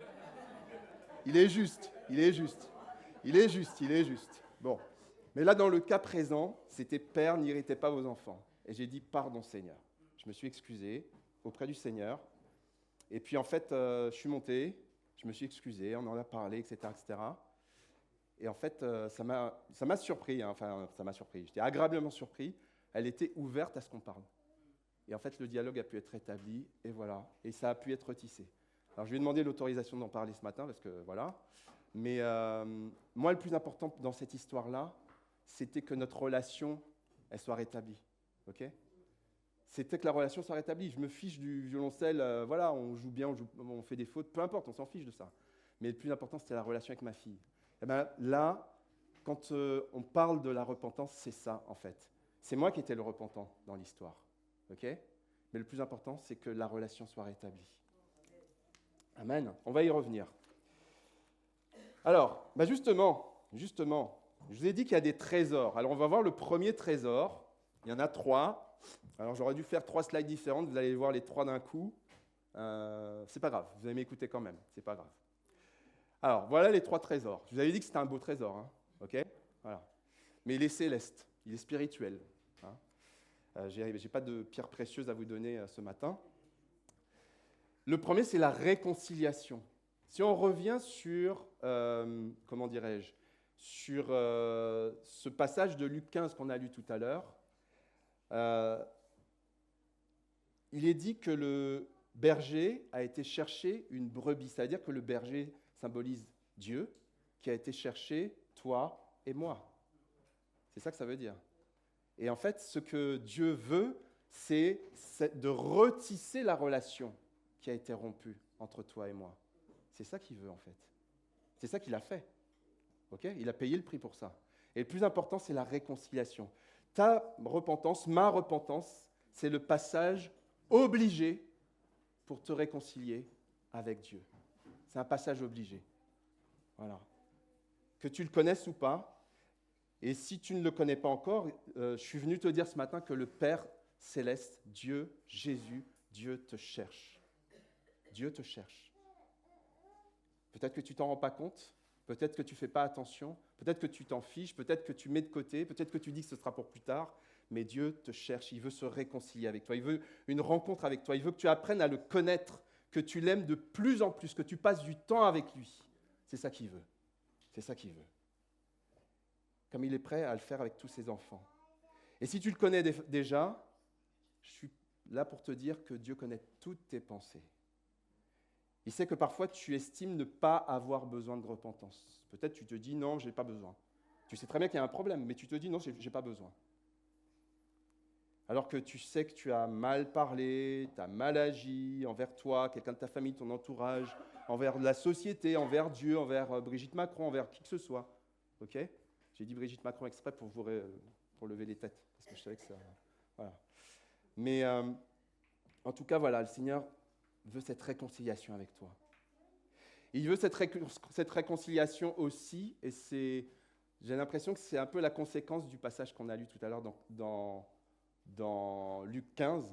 Speaker 4: Il est juste. Bon. Mais là, dans le cas présent, c'était « Père, n'irritez pas vos enfants ». Et j'ai dit « Pardon, Seigneur ». Je me suis excusé auprès du Seigneur. Et puis, en fait, je suis monté, je me suis excusé, on en a parlé, etc. etc. Et en fait, ça m'a surpris. Ça m'a surpris. J'étais agréablement surpris. Elle était ouverte à ce qu'on parle. Et en fait, le dialogue a pu être établi, et voilà. Et ça a pu être retissé. Alors, je lui ai demandé l'autorisation d'en parler ce matin, parce que voilà. Mais moi, le plus important dans cette histoire-là, c'était que notre relation, elle soit rétablie. Ok ? C'était que la relation soit rétablie. Je me fiche du violoncelle, voilà, on joue bien, on fait des fautes, peu importe, on s'en fiche de ça. Mais le plus important, c'était la relation avec ma fille. Et bien là, quand on parle de la repentance, c'est ça, en fait. C'est moi qui étais le repentant dans l'histoire. Ok ? Mais le plus important, c'est que la relation soit rétablie. Amen. On va y revenir. Alors, justement, je vous ai dit qu'il y a des trésors. Alors, on va voir le premier trésor. Il y en a 3. Alors, j'aurais dû faire 3 slides différentes. Vous allez voir les 3 d'un coup. C'est pas grave. Vous allez m'écouter quand même. C'est pas grave. Alors, voilà les 3 trésors. Je vous avais dit que c'était un beau trésor. Hein, ok ? Voilà. Mais il est céleste. Il est spirituel. Hein. Je n'ai pas de pierres précieuses à vous donner ce matin. Le premier, c'est la réconciliation. Si on revient sur, sur ce passage de Luc 15 qu'on a lu tout à l'heure, il est dit que le berger a été chercher une brebis. C'est-à-dire que le berger symbolise Dieu qui a été chercher toi et moi. C'est ça que ça veut dire. Et en fait, ce que Dieu veut, c'est de retisser la relation qui a été rompue entre toi et moi. C'est ça qu'il veut, en fait. C'est ça qu'il a fait. Okay ? Il a payé le prix pour ça. Et le plus important, c'est la réconciliation. Ta repentance, ma repentance, c'est le passage obligé pour te réconcilier avec Dieu. C'est un passage obligé. Voilà. Que tu le connaisses ou pas, et si tu ne le connais pas encore, je suis venu te dire ce matin que le Père céleste, Dieu, Jésus, Dieu te cherche. Dieu te cherche. Peut-être que tu t'en rends pas compte, peut-être que tu ne fais pas attention, peut-être que tu t'en fiches, peut-être que tu mets de côté, peut-être que tu dis que ce sera pour plus tard, mais Dieu te cherche, il veut se réconcilier avec toi, il veut une rencontre avec toi, il veut que tu apprennes à le connaître, que tu l'aimes de plus en plus, que tu passes du temps avec lui. C'est ça qu'il veut. C'est ça qu'il veut. Comme il est prêt à le faire avec tous ses enfants. Et si tu le connais déjà, je suis là pour te dire que Dieu connaît toutes tes pensées. Il sait que parfois tu estimes ne pas avoir besoin de repentance. Peut-être tu te dis non, je n'ai pas besoin. Tu sais très bien qu'il y a un problème, mais tu te dis non, je n'ai pas besoin. Alors que tu sais que tu as mal parlé, tu as mal agi envers toi, quelqu'un de ta famille, ton entourage, envers la société, envers Dieu, envers Brigitte Macron, envers qui que ce soit. Ok ? J'ai dit Brigitte Macron exprès pour lever les têtes, parce que je savais que ça... Voilà. Mais en tout cas, voilà, le Seigneur veut cette réconciliation avec toi. Il veut cette réconciliation aussi, et j'ai l'impression que c'est un peu la conséquence du passage qu'on a lu tout à l'heure dans Luc 15,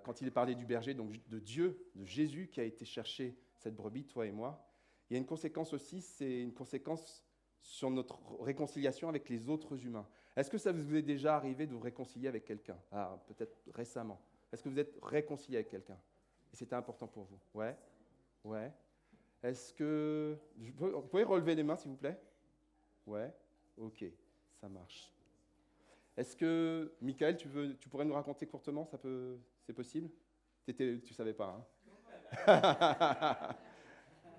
Speaker 4: quand il est parlé du berger, donc de Dieu, de Jésus qui a été chercher cette brebis, toi et moi. Il y a une conséquence aussi, c'est une conséquence sur notre réconciliation avec les autres humains. Est-ce que ça vous est déjà arrivé de vous réconcilier avec quelqu'un ? Peut-être récemment. Est-ce que vous êtes réconcilié avec quelqu'un ? Et c'était important pour vous ? Ouais. Ouais. Est-ce que... Vous pouvez relever les mains, s'il vous plaît ? Ouais. Ok, ça marche. Est-ce que, Michael, tu pourrais nous raconter courtement, c'est possible ? Tu ne savais pas, hein ?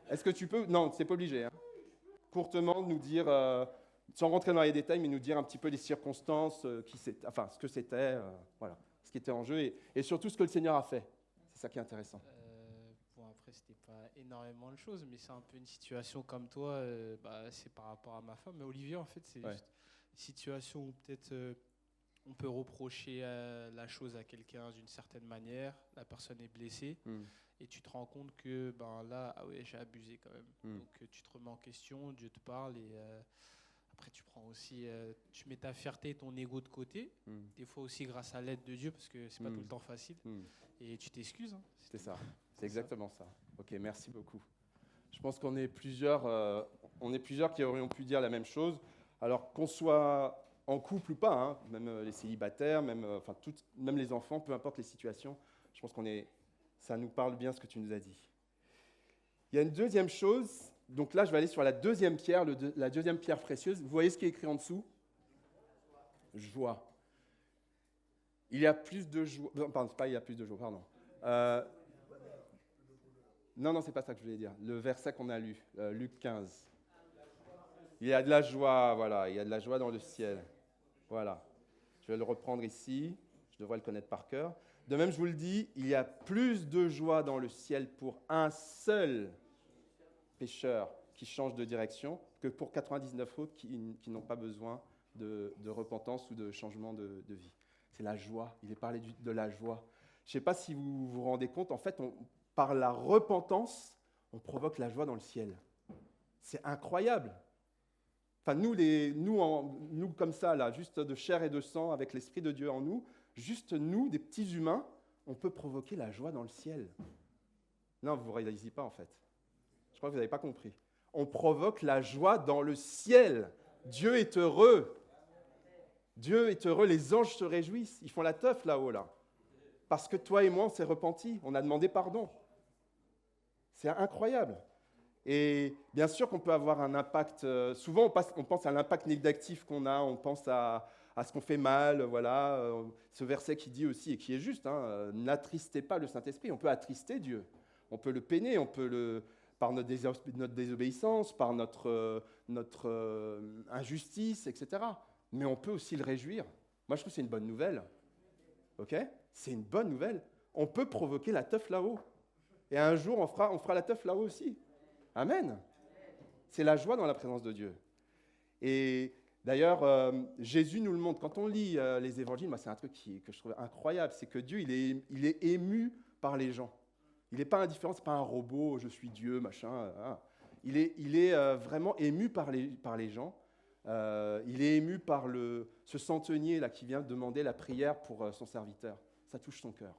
Speaker 4: Est-ce que tu peux... Non, c'est pas obligé, hein. Courtement nous dire, sans rentrer dans les détails, mais nous dire un petit peu les circonstances, ce que c'était, voilà, ce qui était en jeu, et surtout ce que le Seigneur a fait. C'est ça qui est intéressant.
Speaker 7: Après, c'était pas énormément de choses, mais c'est un peu une situation comme toi, c'est par rapport à ma femme. Mais Olivier, en fait, c'est juste une situation où peut-être on peut reprocher la chose à quelqu'un d'une certaine manière, la personne est blessée, et tu te rends compte que j'ai abusé quand même. Donc tu te remets en question, Dieu te parle, et après tu prends aussi, tu mets ta fierté et ton ego de côté, des fois aussi grâce à l'aide de Dieu, parce que c'est pas tout le temps facile, et tu t'excuses. Hein,
Speaker 4: c'est ça, c'est exactement ça. Ok, merci beaucoup. Je pense qu'on est plusieurs qui aurions pu dire la même chose. Alors qu'on soit en couple ou pas, hein, même les célibataires, même les enfants, peu importe les situations, je pense ça nous parle bien ce que tu nous as dit. Il y a une deuxième chose, donc là je vais aller sur la deuxième pierre, la deuxième pierre précieuse. Vous voyez ce qui est écrit en dessous ? Joie. Il y a plus de joie. Pardon, c'est pas il y a plus de joie, pardon. Non, c'est pas ça que je voulais dire. Le verset qu'on a lu, Luc 15. Il y a de la joie, voilà, il y a de la joie dans le ciel. Voilà. Je vais le reprendre ici, je devrais le connaître par cœur. De même, je vous le dis, il y a plus de joie dans le ciel pour un seul pécheur qui change de direction que pour 99 autres qui n'ont pas besoin de repentance ou de changement de vie. C'est la joie, il est parlé de la joie. Je ne sais pas si vous vous rendez compte, en fait, par la repentance, on provoque la joie dans le ciel. C'est incroyable. Enfin, nous comme ça, là, juste de chair et de sang, avec l'Esprit de Dieu en nous, juste nous, des petits humains, on peut provoquer la joie dans le ciel. Non, vous ne réalisez pas, en fait. Je crois que vous n'avez pas compris. On provoque la joie dans le ciel. Dieu est heureux. Dieu est heureux, les anges se réjouissent. Ils font la teuf là-haut, là. Parce que toi et moi, on s'est repentis. On a demandé pardon. C'est incroyable. Et bien sûr qu'on peut avoir un impact, souvent on pense à l'impact négatif qu'on a, on pense à ce qu'on fait mal, voilà, ce verset qui dit aussi, et qui est juste, hein, n'attristez pas le Saint-Esprit, on peut attrister Dieu, on peut le peiner, on peut par notre désobéissance, par notre injustice, etc. Mais on peut aussi le réjouir. Moi je trouve que c'est une bonne nouvelle, ok ? C'est une bonne nouvelle, on peut provoquer la teuf là-haut, et un jour on fera la teuf là-haut aussi. Amen. C'est la joie dans la présence de Dieu. Et d'ailleurs, Jésus nous le montre. Quand on lit les évangiles, moi, c'est un truc que je trouve incroyable. C'est que Dieu, il est ému par les gens. Il n'est pas indifférent, ce n'est pas un robot, je suis Dieu, machin. Il est vraiment ému par les gens. Il est ému par ce centenier là, qui vient demander la prière pour son serviteur. Ça touche son cœur.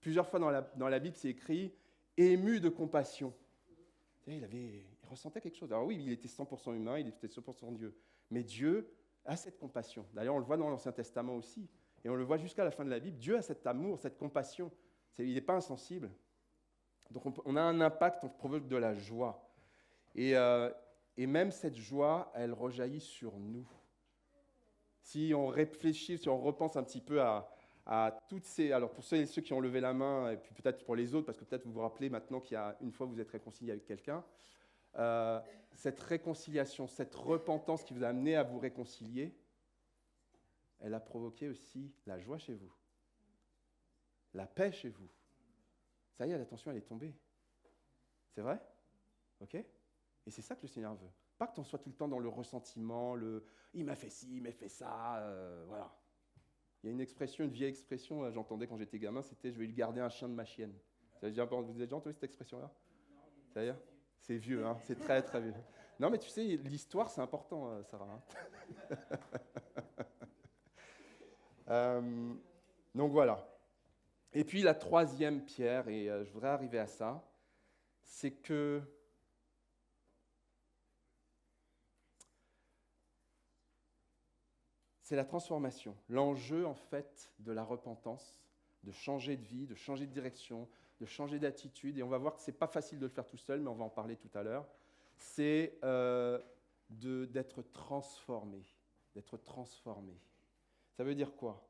Speaker 4: Plusieurs fois dans la Bible, c'est écrit « ému de compassion ». Il ressentait quelque chose. Alors oui, il était 100% humain, il était 100% Dieu. Mais Dieu a cette compassion. D'ailleurs, on le voit dans l'Ancien Testament aussi. Et on le voit jusqu'à la fin de la Bible. Dieu a cet amour, cette compassion. Il n'est pas insensible. Donc on a un impact, on provoque de la joie. Et même cette joie, elle rejaillit sur nous. Si on réfléchit, si on repense un petit peu à toutes ces... Alors pour ceux qui ont levé la main, et puis peut-être pour les autres, parce que peut-être vous vous rappelez maintenant qu'il y a une fois vous êtes réconcilié avec quelqu'un, cette réconciliation, cette repentance qui vous a amené à vous réconcilier, elle a provoqué aussi la joie chez vous, la paix chez vous. Ça y est, la tension, elle est tombée. C'est vrai? OK? Et c'est ça que le Seigneur veut. Pas que tu en sois tout le temps dans le ressentiment, il m'a fait ci, il m'a fait ça, voilà. Il y a une expression, une vieille expression, j'entendais quand j'étais gamin, c'était « je vais lui garder un chien de ma chienne ». Vous avez déjà entendu cette expression-là? C'est-à-dire? C'est vieux, hein, c'est très très vieux. Non mais tu sais, l'histoire c'est important, Sarah. Donc voilà. Et puis la troisième pierre, et je voudrais arriver à ça, c'est que c'est la transformation. L'enjeu, en fait, de la repentance, de changer de vie, de changer de direction, de changer d'attitude. Et on va voir que ce n'est pas facile de le faire tout seul, mais on va en parler tout à l'heure. C'est d'être transformé. D'être transformé. Ça veut dire quoi?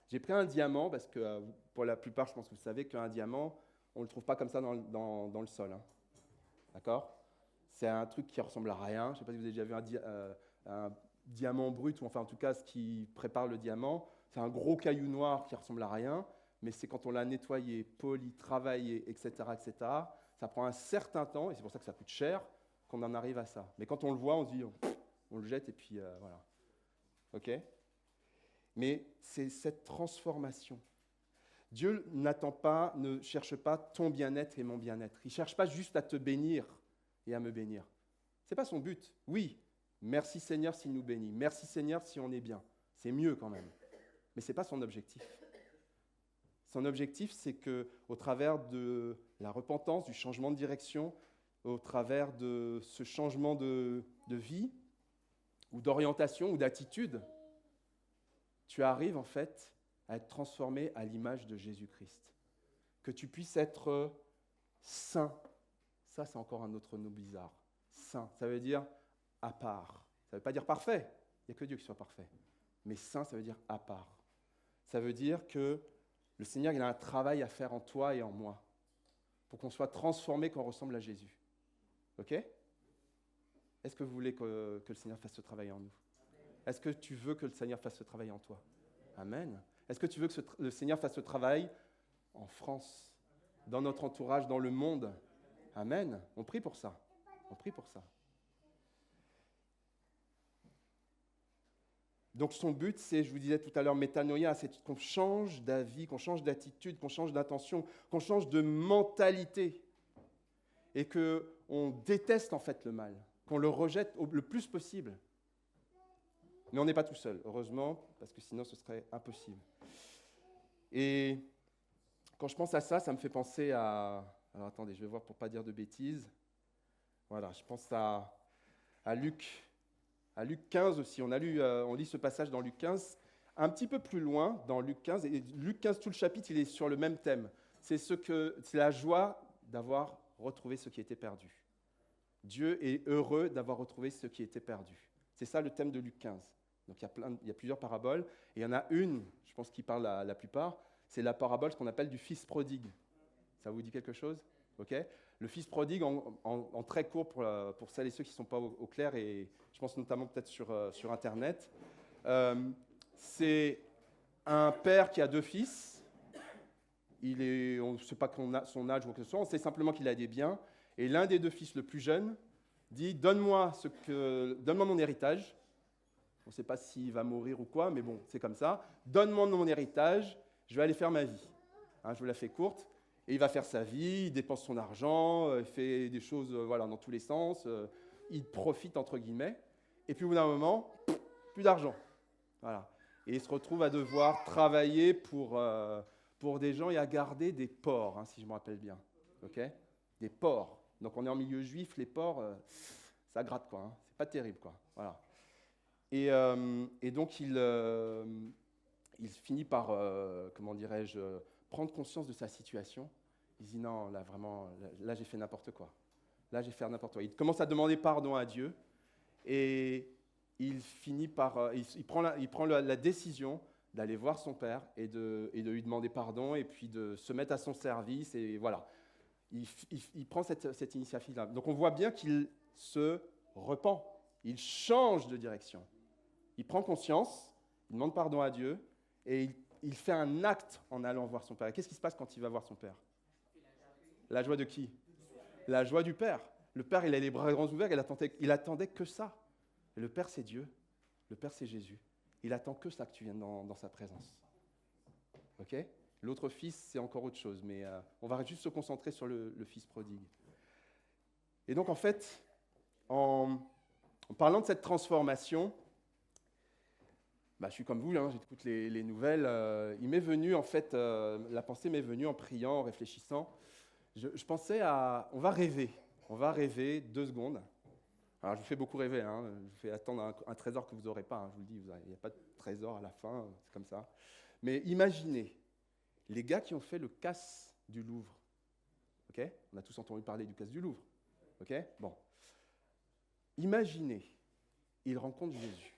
Speaker 4: J'ai pris un diamant, parce que pour la plupart, je pense que vous savez qu'un diamant, on ne le trouve pas comme ça dans le sol. Hein. D'accord? C'est un truc qui ressemble à rien. Je ne sais pas si vous avez déjà vu un diamant brut, ou enfin en tout cas ce qui prépare le diamant. C'est un gros caillou noir qui ressemble à rien, mais c'est quand on l'a nettoyé, poli, travaillé, etc., ça prend un certain temps, et c'est pour ça que ça coûte cher, qu'on en arrive à ça. Mais quand on le voit, on se dit, on le jette, et puis voilà. OK? Mais c'est cette transformation. Dieu ne cherche pas ton bien-être et mon bien-être. Il ne cherche pas juste à te bénir et à me bénir. Ce n'est pas son but. Oui, merci Seigneur s'il nous bénit. Merci Seigneur si on est bien. C'est mieux quand même. Mais ce n'est pas son objectif. Son objectif, c'est qu'au travers de la repentance, du changement de direction, au travers de ce changement de vie, ou d'orientation, ou d'attitude, tu arrives en fait à être transformé à l'image de Jésus-Christ. Que tu puisses être saint. Ça, c'est encore un autre mot bizarre. Saint, ça veut dire à part. Ça ne veut pas dire parfait. Il n'y a que Dieu qui soit parfait. Mais saint, ça veut dire à part. Ça veut dire que le Seigneur, il a un travail à faire en toi et en moi pour qu'on soit transformé, qu'on ressemble à Jésus. OK? Est-ce que vous voulez que le Seigneur fasse ce travail en nous? Est-ce que tu veux que le Seigneur fasse ce travail en toi? Amen. Est-ce que tu veux que le Seigneur fasse ce travail en France, dans notre entourage, dans le monde? Amen. On prie pour ça. On prie pour ça. Donc son but, c'est, je vous disais tout à l'heure, métanoïa, c'est qu'on change d'avis, qu'on change d'attitude, qu'on change d'intention, qu'on change de mentalité et qu'on déteste en fait le mal, qu'on le rejette le plus possible. Mais on n'est pas tout seul, heureusement, parce que sinon ce serait impossible. Et quand je pense à ça, ça me fait penser à... Alors attendez, je vais voir pour ne pas dire de bêtises. Voilà, je pense à Luc. À Luc 15 aussi, on lit ce passage dans Luc 15, un petit peu plus loin dans Luc 15, et Luc 15, tout le chapitre, il est sur le même thème. C'est la joie d'avoir retrouvé ce qui était perdu. Dieu est heureux d'avoir retrouvé ce qui était perdu. C'est ça le thème de Luc 15. Donc il y a plusieurs paraboles, et il y en a une, je pense qui parle la plupart, c'est la parabole, ce qu'on appelle du fils prodigue. Ça vous dit quelque chose? OK? Le fils prodigue, en très court pour celles et ceux qui ne sont pas au clair, et je pense notamment peut-être sur Internet, c'est un père qui a deux fils. On ne sait pas son âge ou quoi que ce soit, on sait simplement qu'il a des biens. Et l'un des deux fils, le plus jeune, dit « Donne-moi mon héritage ». On ne sait pas s'il va mourir ou quoi, mais bon, c'est comme ça. « Donne-moi mon héritage, je vais aller faire ma vie ». Je vous la fais courte. Et il va faire sa vie, il dépense son argent, il fait des choses dans tous les sens, il profite entre guillemets. Et puis au bout d'un moment, plus d'argent. Voilà. Et il se retrouve à devoir travailler pour des gens et à garder des porcs, si je me rappelle bien. Okay? Des porcs. Donc on est en milieu juif, les porcs, ça gratte, quoi. Hein. C'est pas terrible, quoi. Voilà. Et donc il finit par, comment dirais-je, prendre conscience de sa situation. Il dit non, là vraiment, là j'ai fait n'importe quoi. Là j'ai fait n'importe quoi. Il commence à demander pardon à Dieu et il finit par, il prend la décision d'aller voir son père et de lui demander pardon et puis de se mettre à son service et voilà. Il prend cette initiative-là. Donc on voit bien qu'il se repent, il change de direction. Il prend conscience, il demande pardon à Dieu et il fait un acte en allant voir son père. Et qu'est-ce qui se passe quand il va voir son père? La joie de qui? La joie du père. Le père, il a les bras grands ouverts, il attendait que ça. Et le père, c'est Dieu. Le père, c'est Jésus. Il attend que ça, que tu viennes dans sa présence. Ok? L'autre fils, c'est encore autre chose, mais on va juste se concentrer sur le fils prodigue. Et donc, en fait, en parlant de cette transformation, je suis comme vous, hein, j'écoute les nouvelles. Il m'est venu, en fait, la pensée m'est venue en priant, en réfléchissant. Je pensais on va rêver 2 secondes. Alors, je vous fais beaucoup rêver, hein, je vous fais attendre un trésor que vous n'aurez pas, hein, je vous le dis, il n'y a pas de trésor à la fin, c'est comme ça. Mais imaginez, les gars qui ont fait le casse du Louvre, ok? On a tous entendu parler du casse du Louvre, ok? Bon. Imaginez, ils rencontrent Jésus.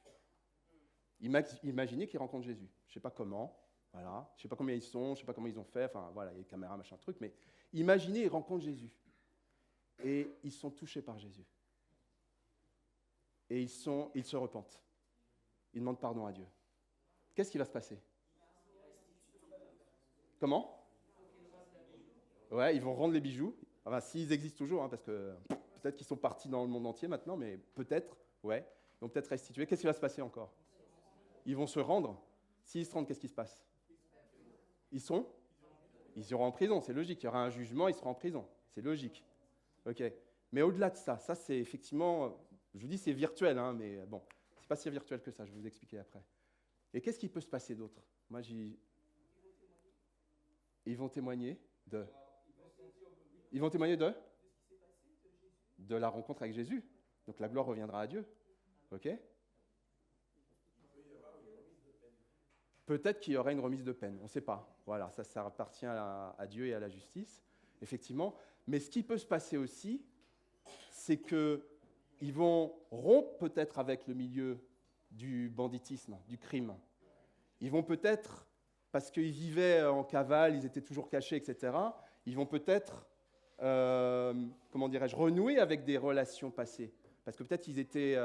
Speaker 4: Imaginez qu'ils rencontrent Jésus. Je ne sais pas comment, voilà. Je ne sais pas combien ils sont, je ne sais pas comment ils ont fait, enfin voilà, il y a les caméras, machin truc, mais imaginez, ils rencontrent Jésus. Et ils sont touchés par Jésus. Et ils se repentent. Ils demandent pardon à Dieu. Qu'est-ce qui va se passer? Comment? Ouais, ils vont rendre les bijoux. Enfin, s'ils existent toujours, hein, parce que peut-être qu'ils sont partis dans le monde entier maintenant, mais peut-être, ouais. Ils vont peut-être restituer. Qu'est-ce qui va se passer encore? Ils vont se rendre. S'ils se rendent, qu'est-ce qui se passe? Ils iront en prison, c'est logique. Il y aura un jugement, ils seront en prison. C'est logique. Ok. Mais au-delà de ça, c'est effectivement, je vous dis c'est virtuel, hein, mais bon, c'est pas si virtuel que ça, je vais vous expliquer après. Et qu'est-ce qui peut se passer d'autre? Moi, ils vont témoigner de la rencontre avec Jésus. Donc la gloire reviendra à Dieu. Ok? Peut-être qu'il y aura une remise de peine, on ne sait pas. Voilà, ça appartient à Dieu et à la justice, effectivement. Mais ce qui peut se passer aussi, c'est qu'ils vont rompre peut-être avec le milieu du banditisme, du crime. Ils vont peut-être, parce qu'ils vivaient en cavale, ils étaient toujours cachés, etc., ils vont peut-être, renouer avec des relations passées. Parce que peut-être ils étaient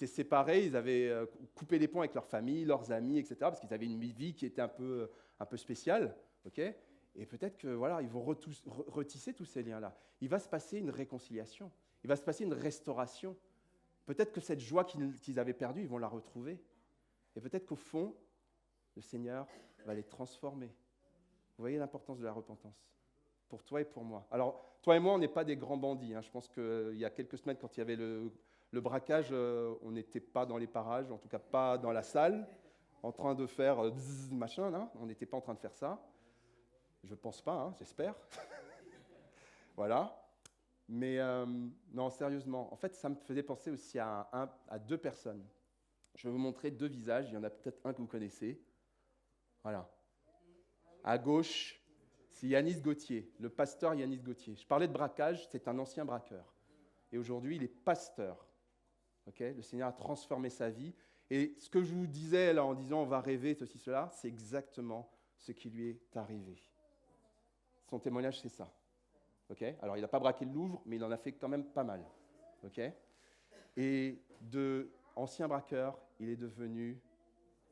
Speaker 4: séparés, ils avaient coupé les ponts avec leur famille, leurs amis, etc., parce qu'ils avaient une vie qui était un peu spéciale. Okay? Et peut-être que voilà, ils vont retisser tous ces liens-là. Il va se passer une réconciliation, il va se passer une restauration. Peut-être que cette joie qu'ils avaient perdue, ils vont la retrouver. Et peut-être qu'au fond, le Seigneur va les transformer. Vous voyez l'importance de la repentance pour toi et pour moi. Alors, toi et moi, on n'est pas des grands bandits. Hein. Je pense qu'il y a quelques semaines, quand il y avait le braquage, on n'était pas dans les parages, en tout cas pas dans la salle, en train de faire bzzz, machin, là. On n'était pas en train de faire ça. Je ne pense pas, hein, j'espère. Voilà. Mais non, sérieusement, en fait, ça me faisait penser aussi à 2 personnes. Je vais vous montrer 2 visages. Il y en a peut-être un que vous connaissez. Voilà. À gauche, c'est Yanis Gauthier, le pasteur Yanis Gauthier. Je parlais de braquage, c'est un ancien braqueur. Et aujourd'hui, il est pasteur. Okay? Le Seigneur a transformé sa vie. Et ce que je vous disais là en disant on va rêver, ceci, cela, c'est exactement ce qui lui est arrivé. Son témoignage, c'est ça. Okay? Alors, il n'a pas braqué le Louvre, mais il en a fait quand même pas mal. Okay? Et de ancien braqueur, il est devenu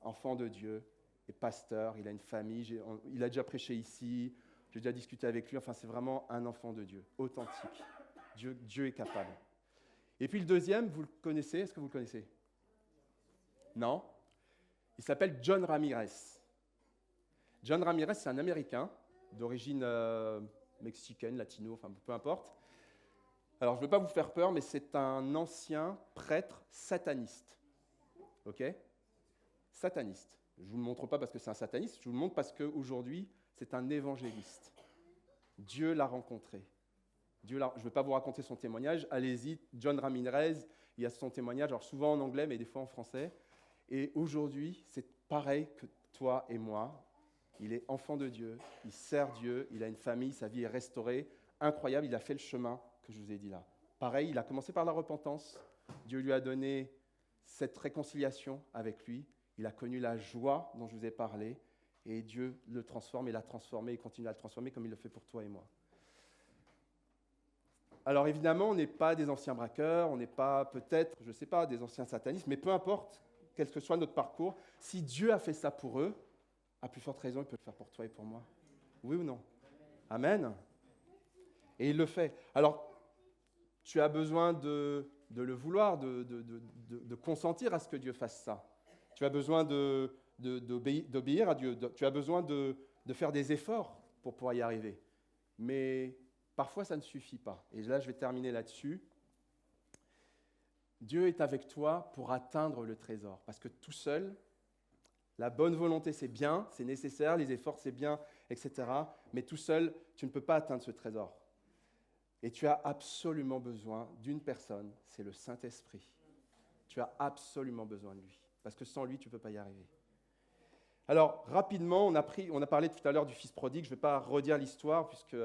Speaker 4: enfant de Dieu et pasteur. Il a une famille, il a déjà prêché ici, j'ai déjà discuté avec lui. Enfin, c'est vraiment un enfant de Dieu, authentique. Dieu est capable. Et puis le deuxième, vous le connaissez? Est-ce que vous le connaissez? Non? Il s'appelle John Ramirez. John Ramirez, c'est un Américain d'origine mexicaine, latino, enfin peu importe. Alors, je ne veux pas vous faire peur, mais c'est un ancien prêtre sataniste. Ok? Sataniste. Je ne vous le montre pas parce que c'est un sataniste, je vous le montre parce qu'aujourd'hui, c'est un évangéliste. Dieu l'a rencontré. je ne vais pas vous raconter son témoignage, allez-y, John Ramirez, il y a son témoignage, alors souvent en anglais, mais des fois en français. Et aujourd'hui, c'est pareil que toi et moi. Il est enfant de Dieu, il sert Dieu, il a une famille, sa vie est restaurée. Incroyable, il a fait le chemin que je vous ai dit là. Pareil, il a commencé par la repentance. Dieu lui a donné cette réconciliation avec lui. Il a connu la joie dont je vous ai parlé. Et Dieu le transforme et l'a transformé et continue à le transformer comme il le fait pour toi et moi. Alors évidemment, on n'est pas des anciens braqueurs, on n'est pas peut-être, je ne sais pas, des anciens satanistes, mais peu importe, quel que soit notre parcours, si Dieu a fait ça pour eux, à plus forte raison, il peut le faire pour toi et pour moi. Oui ou non? Amen. Et il le fait. Alors, tu as besoin de le vouloir, de consentir à ce que Dieu fasse ça. Tu as besoin d'obéir à Dieu. Tu as besoin de faire des efforts pour pouvoir y arriver. Mais parfois, ça ne suffit pas. Et là, je vais terminer là-dessus. Dieu est avec toi pour atteindre le trésor. Parce que tout seul, la bonne volonté, c'est bien, c'est nécessaire, les efforts, c'est bien, etc. Mais tout seul, tu ne peux pas atteindre ce trésor. Et tu as absolument besoin d'une personne, c'est le Saint-Esprit. Tu as absolument besoin de lui. Parce que sans lui, tu ne peux pas y arriver. Alors, rapidement, on a parlé tout à l'heure du fils prodigue. Je ne vais pas redire l'histoire, puisque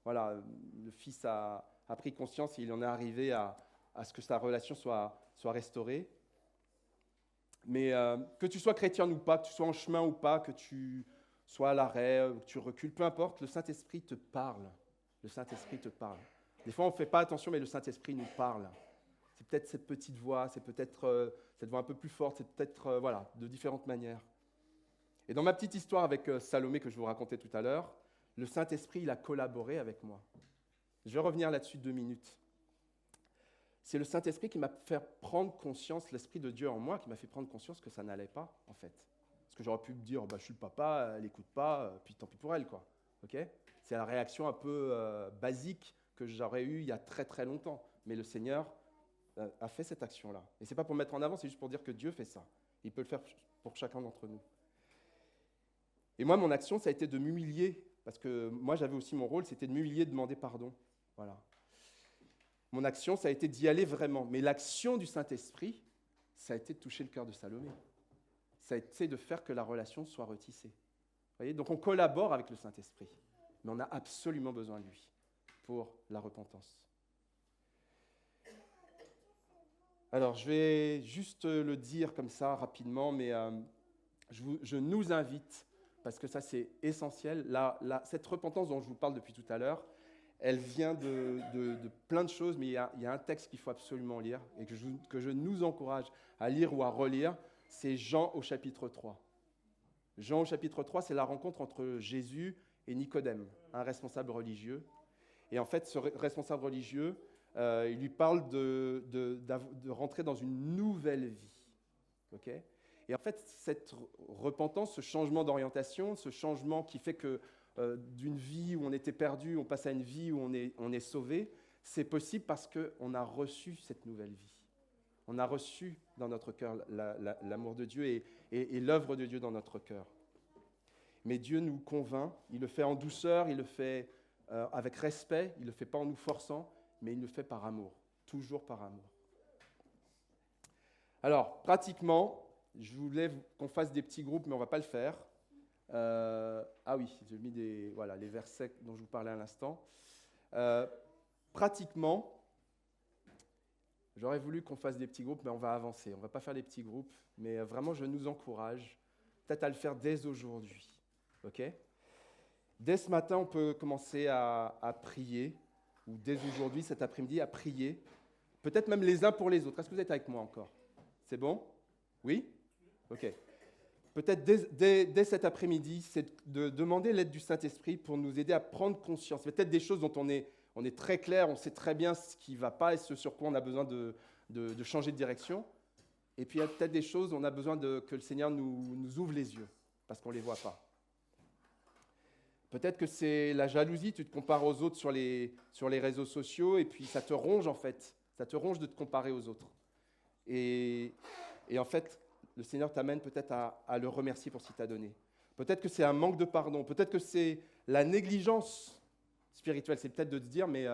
Speaker 4: voilà, le fils a pris conscience et il en est arrivé à ce que sa relation soit restaurée. Mais que tu sois chrétien ou pas, que tu sois en chemin ou pas, que tu sois à l'arrêt, que tu recules, peu importe, le Saint-Esprit te parle. Le Saint-Esprit te parle. Des fois, on ne fait pas attention, mais le Saint-Esprit nous parle. C'est peut-être cette petite voix, c'est peut-être cette voix un peu plus forte, c'est peut-être voilà, de différentes manières. Et dans ma petite histoire avec Salomé que je vous racontais tout à l'heure, le Saint-Esprit, il a collaboré avec moi. Je vais revenir là-dessus 2 minutes. C'est le Saint-Esprit qui m'a fait prendre conscience, l'Esprit de Dieu en moi, qui m'a fait prendre conscience que ça n'allait pas, en fait. Parce que j'aurais pu me dire, je suis le papa, elle n'écoute pas, puis tant pis pour elle, quoi. Okay, c'est la réaction un peu basique que j'aurais eue il y a très très longtemps. Mais le Seigneur a fait cette action-là. Et ce n'est pas pour mettre en avant, c'est juste pour dire que Dieu fait ça. Il peut le faire pour chacun d'entre nous. Et moi, mon action, ça a été de m'humilier. Parce que moi, j'avais aussi mon rôle, c'était de m'humilier, de demander pardon. Voilà. Mon action, ça a été d'y aller vraiment. Mais l'action du Saint-Esprit, ça a été de toucher le cœur de Salomé. Ça a été de faire que la relation soit retissée. Vous voyez ? Donc on collabore avec le Saint-Esprit. Mais on a absolument besoin de lui pour la repentance. Alors, je vais juste le dire comme ça rapidement, mais je nous invite, parce que ça c'est essentiel, cette repentance dont je vous parle depuis tout à l'heure, elle vient de plein de choses, mais il y a un texte qu'il faut absolument lire et que je nous encourage à lire ou à relire, c'est Jean au chapitre 3. Jean au chapitre 3, c'est la rencontre entre Jésus et Nicodème, un responsable religieux. Et en fait, ce responsable religieux, il lui parle de rentrer dans une nouvelle vie. Okay ? Et en fait, cette repentance, ce changement d'orientation, ce changement qui fait que d'une vie où on était perdu, on passe à une vie où on est sauvé, c'est possible parce qu'on a reçu cette nouvelle vie. On a reçu dans notre cœur l'amour de Dieu et l'œuvre de Dieu dans notre cœur. Mais Dieu nous convainc, il le fait en douceur, il le fait avec respect, il ne le fait pas en nous forçant, mais il le fait par amour, toujours par amour. Alors, pratiquement, je voulais qu'on fasse des petits groupes, mais on ne va pas le faire. Ah oui, j'ai mis les versets dont je vous parlais à l'instant. Pratiquement, j'aurais voulu qu'on fasse des petits groupes, mais on va avancer. On ne va pas faire des petits groupes, mais vraiment, je nous encourage peut-être à le faire dès aujourd'hui. Okay ? Dès ce matin, on peut commencer à prier, ou dès aujourd'hui, cet après-midi, à prier, peut-être même les uns pour les autres. Est-ce que vous êtes avec moi encore ? C'est bon ? Oui ? Ok. Peut-être dès cet après-midi, c'est de demander l'aide du Saint-Esprit pour nous aider à prendre conscience. Peut-être des choses dont on est très clair, on sait très bien ce qui ne va pas et ce sur quoi on a besoin de changer de direction. Et puis il y a peut-être des choses où on a besoin que le Seigneur nous ouvre les yeux, parce qu'on ne les voit pas. Peut-être que c'est la jalousie, tu te compares aux autres sur les réseaux sociaux, et puis ça te ronge en fait. Ça te ronge de te comparer aux autres. Et en fait, le Seigneur t'amène peut-être à le remercier pour ce qu'il t'a donné. Peut-être que c'est un manque de pardon. Peut-être que c'est la négligence spirituelle. C'est peut-être de te dire, mais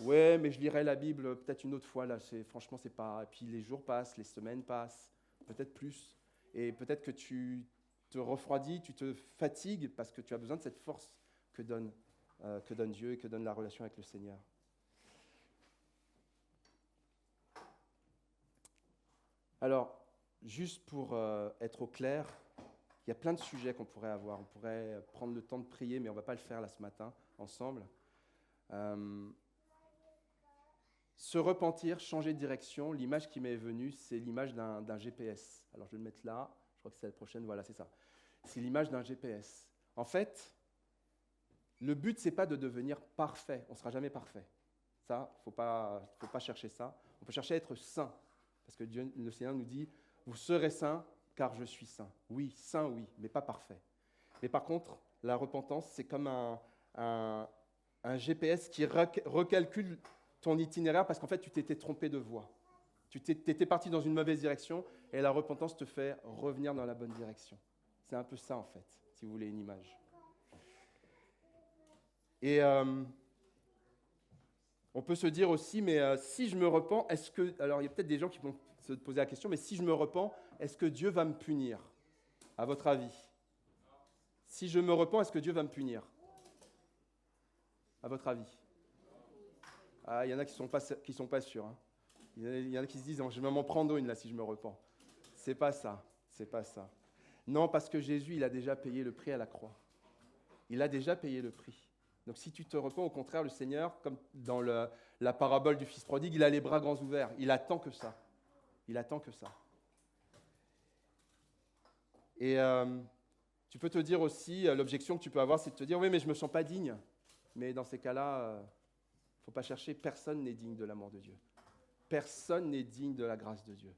Speaker 4: Ouais, mais je lirai la Bible peut-être une autre fois. Là, franchement, c'est pas. Et puis les jours passent, les semaines passent, peut-être plus. Et peut-être que tu te refroidis, tu te fatigues parce que tu as besoin de cette force que donne Dieu et que donne la relation avec le Seigneur. Alors, juste pour être au clair, il y a plein de sujets qu'on pourrait avoir. On pourrait prendre le temps de prier, mais on ne va pas le faire là ce matin, ensemble. Se repentir, changer de direction, l'image qui m'est venue, c'est l'image d'un GPS. Alors, je vais le mettre là. Je crois que c'est la prochaine. Voilà, c'est ça. C'est l'image d'un GPS. En fait, le but, ce n'est pas de devenir parfait. On ne sera jamais parfait. Ça, il ne faut pas chercher ça. On peut chercher à être saint. Parce que Dieu, le Seigneur nous dit, vous serez saints car je suis saint. Oui, saint, oui, mais pas parfait. Mais par contre, la repentance, c'est comme un GPS qui recalcule ton itinéraire parce qu'en fait, tu t'étais trompé de voie. Tu étais parti dans une mauvaise direction et la repentance te fait revenir dans la bonne direction. C'est un peu ça, en fait, si vous voulez une image. Et on peut se dire aussi, mais si je me repens, est-ce que... Alors, il y a peut-être des gens qui vont se poser la question, mais si je me repens, est-ce que Dieu va me punir? À votre avis? Si je me repens, est-ce que Dieu va me punir? À votre avis? Ah, il y en a qui ne sont pas sûrs. Hein. Il y en a qui se disent, je vais m'en prendre une là si je me repens. C'est pas ça. Non, parce que Jésus, il a déjà payé le prix à la croix. Il a déjà payé le prix. Donc si tu te repens, au contraire, le Seigneur, comme dans la parabole du fils prodigue, il a les bras grands ouverts. Il attend que ça. Et tu peux te dire aussi, l'objection que tu peux avoir, c'est de te dire, oui, mais je ne me sens pas digne. Mais dans ces cas-là, il ne faut pas chercher, personne n'est digne de l'amour de Dieu. Personne n'est digne de la grâce de Dieu.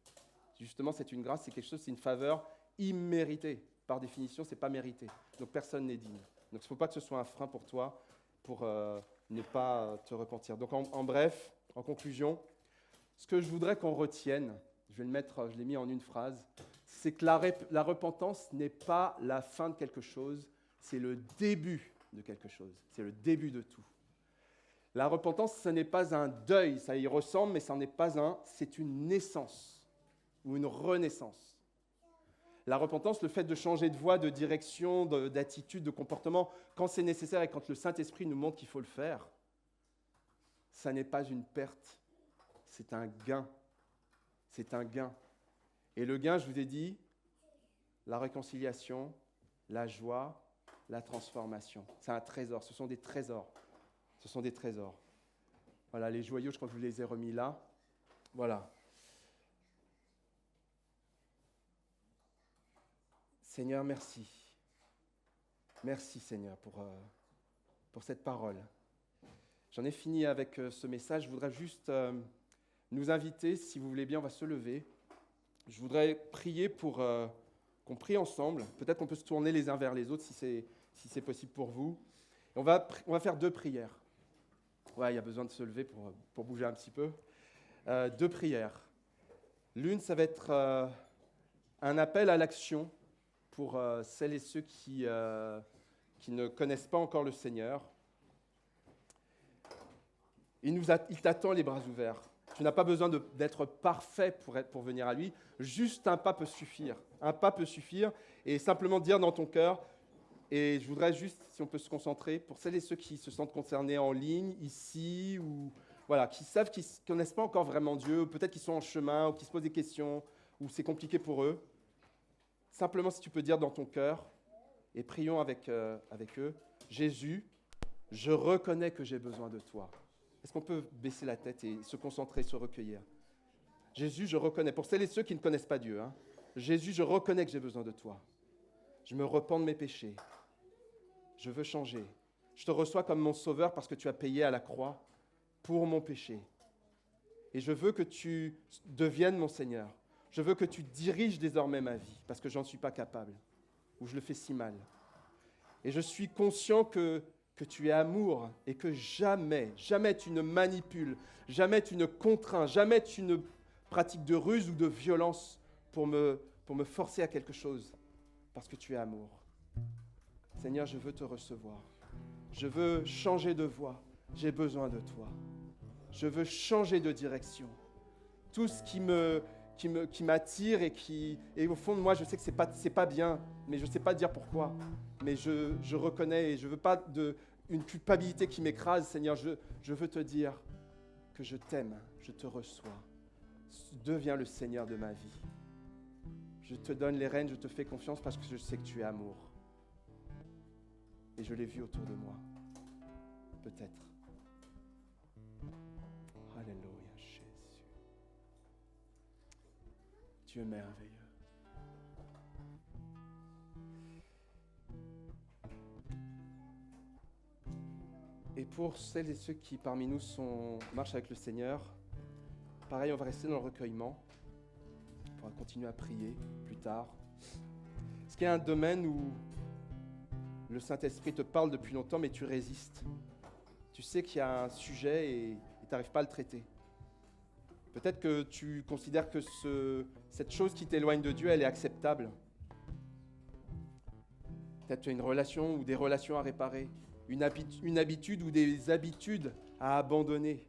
Speaker 4: Justement, c'est une grâce, c'est quelque chose, c'est une faveur imméritée. Par définition, ce n'est pas mérité. Donc personne n'est digne. Donc il ne faut pas que ce soit un frein pour toi, pour ne pas te repentir. Donc en bref, en conclusion, ce que je voudrais qu'on retienne, je l'ai mis en une phrase, c'est que la repentance n'est pas la fin de quelque chose, c'est le début de quelque chose. C'est le début de tout. La repentance, ce n'est pas un deuil, ça y ressemble, mais ça n'en est pas un, c'est une naissance ou une renaissance. La repentance, le fait de changer de voie, de direction, d'attitude, de comportement, quand c'est nécessaire et quand le Saint-Esprit nous montre qu'il faut le faire, ça n'est pas une perte, c'est un gain. C'est un gain. Et le gain, je vous ai dit, la réconciliation, la joie, la transformation. C'est un trésor, ce sont des trésors. Voilà, les joyaux, je crois que je vous les ai remis là. Voilà. Seigneur, merci. Merci, Seigneur, pour cette parole. J'en ai fini avec ce message. Je voudrais juste nous inviter, si vous voulez bien, on va se lever. Je voudrais prier pour qu'on prie ensemble. Peut-être qu'on peut se tourner les uns vers les autres, si c'est possible pour vous. Et on va faire 2 prières. Ouais, il y a besoin de se lever pour bouger un petit peu. 2 prières. L'une, ça va être un appel à l'action pour celles et ceux qui ne connaissent pas encore le Seigneur. Il t'attend les bras ouverts. Tu n'as pas besoin d'être parfait pour venir à lui. Juste un pas peut suffire. Un pas peut suffire et simplement dire dans ton cœur, et je voudrais juste, si on peut se concentrer, pour celles et ceux qui se sentent concernés en ligne, ici, ou voilà, qui savent qu'ils ne connaissent pas encore vraiment Dieu, ou peut-être qu'ils sont en chemin, ou qui se posent des questions, ou c'est compliqué pour eux. Simplement, si tu peux dire dans ton cœur, et prions avec eux, Jésus, je reconnais que j'ai besoin de toi. Est-ce qu'on peut baisser la tête et se concentrer, se recueillir? Jésus, je reconnais, pour celles et ceux qui ne connaissent pas Dieu, Jésus, je reconnais que j'ai besoin de toi. Je me repens de mes péchés. Je veux changer. Je te reçois comme mon sauveur parce que tu as payé à la croix pour mon péché. Et je veux que tu deviennes mon Seigneur. Je veux que tu diriges désormais ma vie parce que je n'en suis pas capable ou je le fais si mal. Et je suis conscient que tu es amour et que jamais tu ne manipules, jamais tu ne contrains, jamais tu ne pratiques de ruse ou de violence pour me forcer à quelque chose parce que tu es amour. Seigneur, je veux te recevoir. Je veux changer de voie. J'ai besoin de toi. Je veux changer de direction. Tout ce qui m'attire et au fond de moi, je sais que c'est pas bien, mais je ne sais pas dire pourquoi. Mais je reconnais et je ne veux pas une culpabilité qui m'écrase. Seigneur, je veux te dire que je t'aime, je te reçois. Deviens le Seigneur de ma vie. Je te donne les rênes, je te fais confiance parce que je sais que tu es amour. Et je l'ai vu autour de moi. Peut-être. Alléluia, Jésus. Dieu merveilleux. Et pour celles et ceux qui parmi nous marchent avec le Seigneur, pareil, on va rester dans le recueillement. On pourra continuer à prier plus tard. Est-ce qu'il y a un domaine où le Saint-Esprit te parle depuis longtemps, mais tu résistes? Tu sais qu'il y a un sujet et tu n'arrives pas à le traiter. Peut-être que tu considères que cette chose qui t'éloigne de Dieu, elle est acceptable. Peut-être que tu as une relation ou des relations à réparer, une habitude ou des habitudes à abandonner.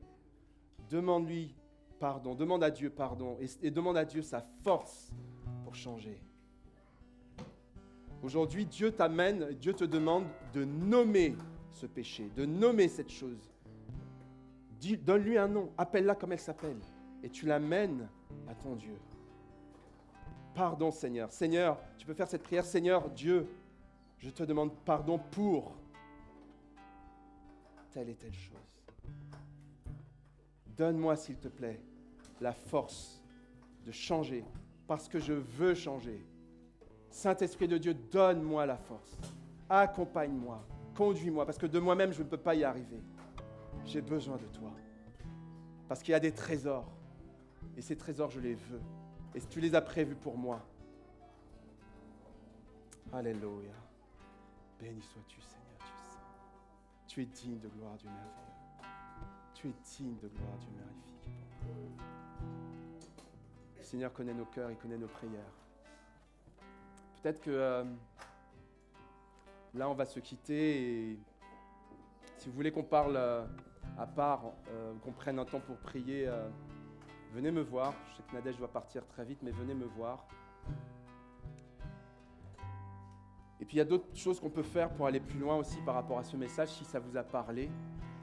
Speaker 4: Demande-lui pardon, demande à Dieu pardon et demande à Dieu sa force pour changer. Aujourd'hui, Dieu te demande de nommer ce péché, de nommer cette chose. Donne-lui un nom, appelle-la comme elle s'appelle et tu l'amènes à ton Dieu. Pardon Seigneur. Seigneur, tu peux faire cette prière. Seigneur Dieu, je te demande pardon pour telle et telle chose. Donne-moi, s'il te plaît, la force de changer parce que je veux changer. Saint-Esprit de Dieu, donne-moi la force. Accompagne-moi, conduis-moi, parce que de moi-même, je ne peux pas y arriver. J'ai besoin de toi. Parce qu'il y a des trésors. Et ces trésors, je les veux. Et tu les as prévus pour moi. Alléluia. Béni sois-tu, Seigneur, tu es saint. Tu es digne de gloire, Dieu merveilleux. Tu es digne de gloire, Dieu magnifique. Le Seigneur connaît nos cœurs, il connaît nos prières. Peut-être que là, on va se quitter et si vous voulez qu'on parle à part, qu'on prenne un temps pour prier, venez me voir. Je sais que Nadège doit partir très vite, mais venez me voir. Et puis il y a d'autres choses qu'on peut faire pour aller plus loin aussi par rapport à ce message, si ça vous a parlé.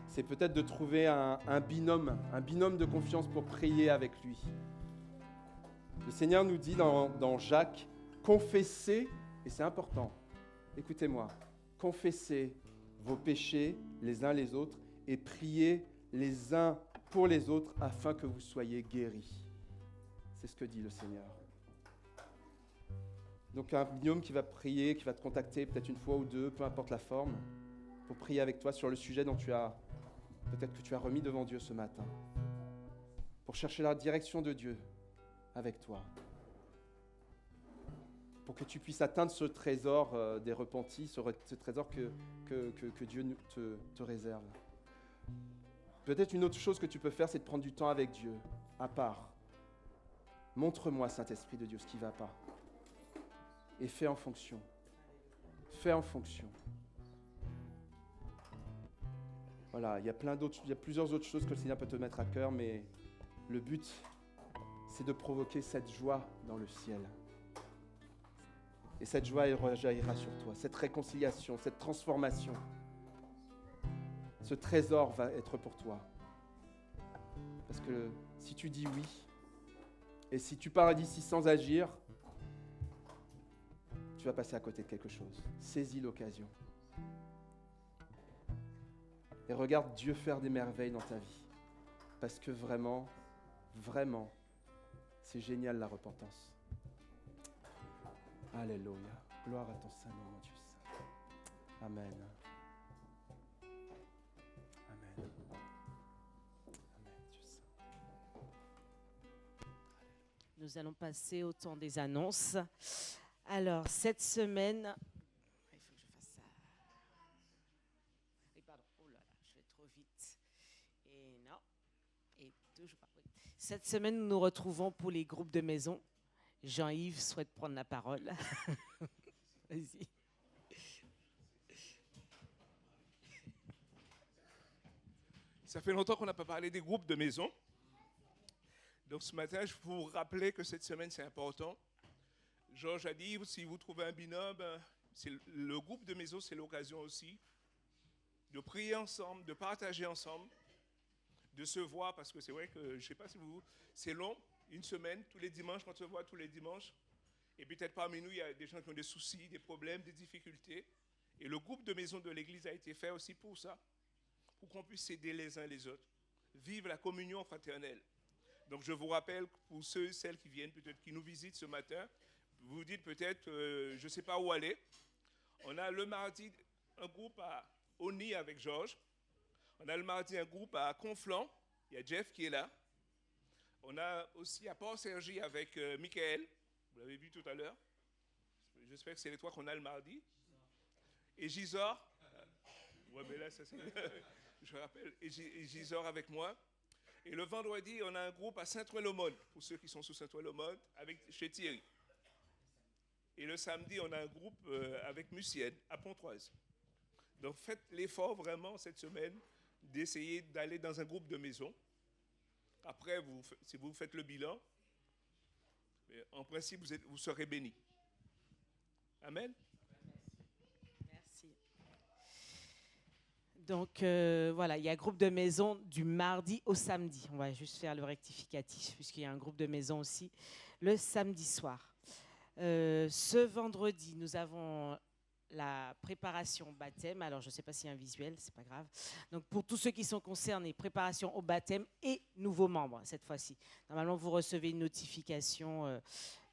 Speaker 4: C'est peut-être de trouver un binôme de confiance pour prier avec lui. Le Seigneur nous dit dans Jacques, confessez, et c'est important, écoutez-moi, confessez vos péchés les uns les autres et priez les uns pour les autres afin que vous soyez guéris. C'est ce que dit le Seigneur. Donc un binôme qui va prier, qui va te contacter peut-être une fois ou deux, peu importe la forme, pour prier avec toi sur le sujet dont peut-être que tu as remis devant Dieu ce matin, pour chercher la direction de Dieu avec toi, pour que tu puisses atteindre ce trésor des repentis, ce trésor que Dieu te réserve. Peut-être une autre chose que tu peux faire, c'est de prendre du temps avec Dieu, à part. Montre-moi, Saint-Esprit de Dieu, ce qui ne va pas. Et fais en fonction. Fais en fonction. Voilà, il y a plusieurs autres choses que le Seigneur peut te mettre à cœur, mais le but, c'est de provoquer cette joie dans le ciel. Et cette joie, elle rejaillira sur toi. Cette réconciliation, cette transformation. Ce trésor va être pour toi. Parce que si tu dis oui, et si tu pars d'ici sans agir, tu vas passer à côté de quelque chose. Saisis l'occasion. Et regarde Dieu faire des merveilles dans ta vie. Parce que vraiment, vraiment, c'est génial la repentance. Alléluia. Gloire à ton Saint nom, Dieu saint. Amen. Amen. Amen, Dieu saint.
Speaker 8: Nous allons passer au temps des annonces. Alors, cette semaine... Il faut que je fasse ça. Oui, pardon. Oh là là, je vais trop vite. Et non. Et toujours pas. Oui. Cette semaine, nous nous retrouvons pour les groupes de maison. Jean-Yves souhaite prendre la parole. Vas-y.
Speaker 2: Ça fait longtemps qu'on n'a pas parlé des groupes de maison. Donc ce matin, je vous rappelais que cette semaine, c'est important. Georges a dit, si vous trouvez un binôme, le groupe de maison, c'est l'occasion aussi de prier ensemble, de partager ensemble, de se voir, parce que c'est vrai que, je ne sais pas si vous, c'est long, une semaine, tous les dimanches, quand on se voit tous les dimanches, et peut-être parmi nous, il y a des gens qui ont des soucis, des problèmes, des difficultés, et le groupe de maison de l'Église a été fait aussi pour ça, pour qu'on puisse s'aider les uns les autres, vivre la communion fraternelle. Donc je vous rappelle, pour ceux et celles qui viennent, peut-être qui nous visitent ce matin, vous vous dites peut-être, je ne sais pas où aller. On a le mardi un groupe à Oni avec Georges. On a le mardi un groupe à Conflans. Il y a Jeff qui est là. On a aussi à Port-Sergy avec Michael. Vous l'avez vu tout à l'heure. J'espère que c'est les trois qu'on a le mardi. Et Gisors. Ouais, mais là, ça c'est... je rappelle. Et Gisors avec moi. Et le vendredi, on a un groupe à Saint-Ouen-l'Aumône, pour ceux qui sont sous Saint-Ouen-l'Aumône, chez Thierry. Et le samedi, on a un groupe avec Musienne, à Pontoise. Donc faites l'effort vraiment cette semaine d'essayer d'aller dans un groupe de maison. Après, si vous faites le bilan, en principe, vous serez bénis. Amen.
Speaker 8: Merci. Donc voilà, il y a groupe de maison du mardi au samedi. On va juste faire le rectificatif, puisqu'il y a un groupe de maison aussi le samedi soir. Ce vendredi, nous avons la préparation baptême. Alors, je ne sais pas s'il y a un visuel, c'est pas grave. Donc, pour tous ceux qui sont concernés, préparation au baptême et nouveaux membres cette fois-ci. Normalement, vous recevez une notification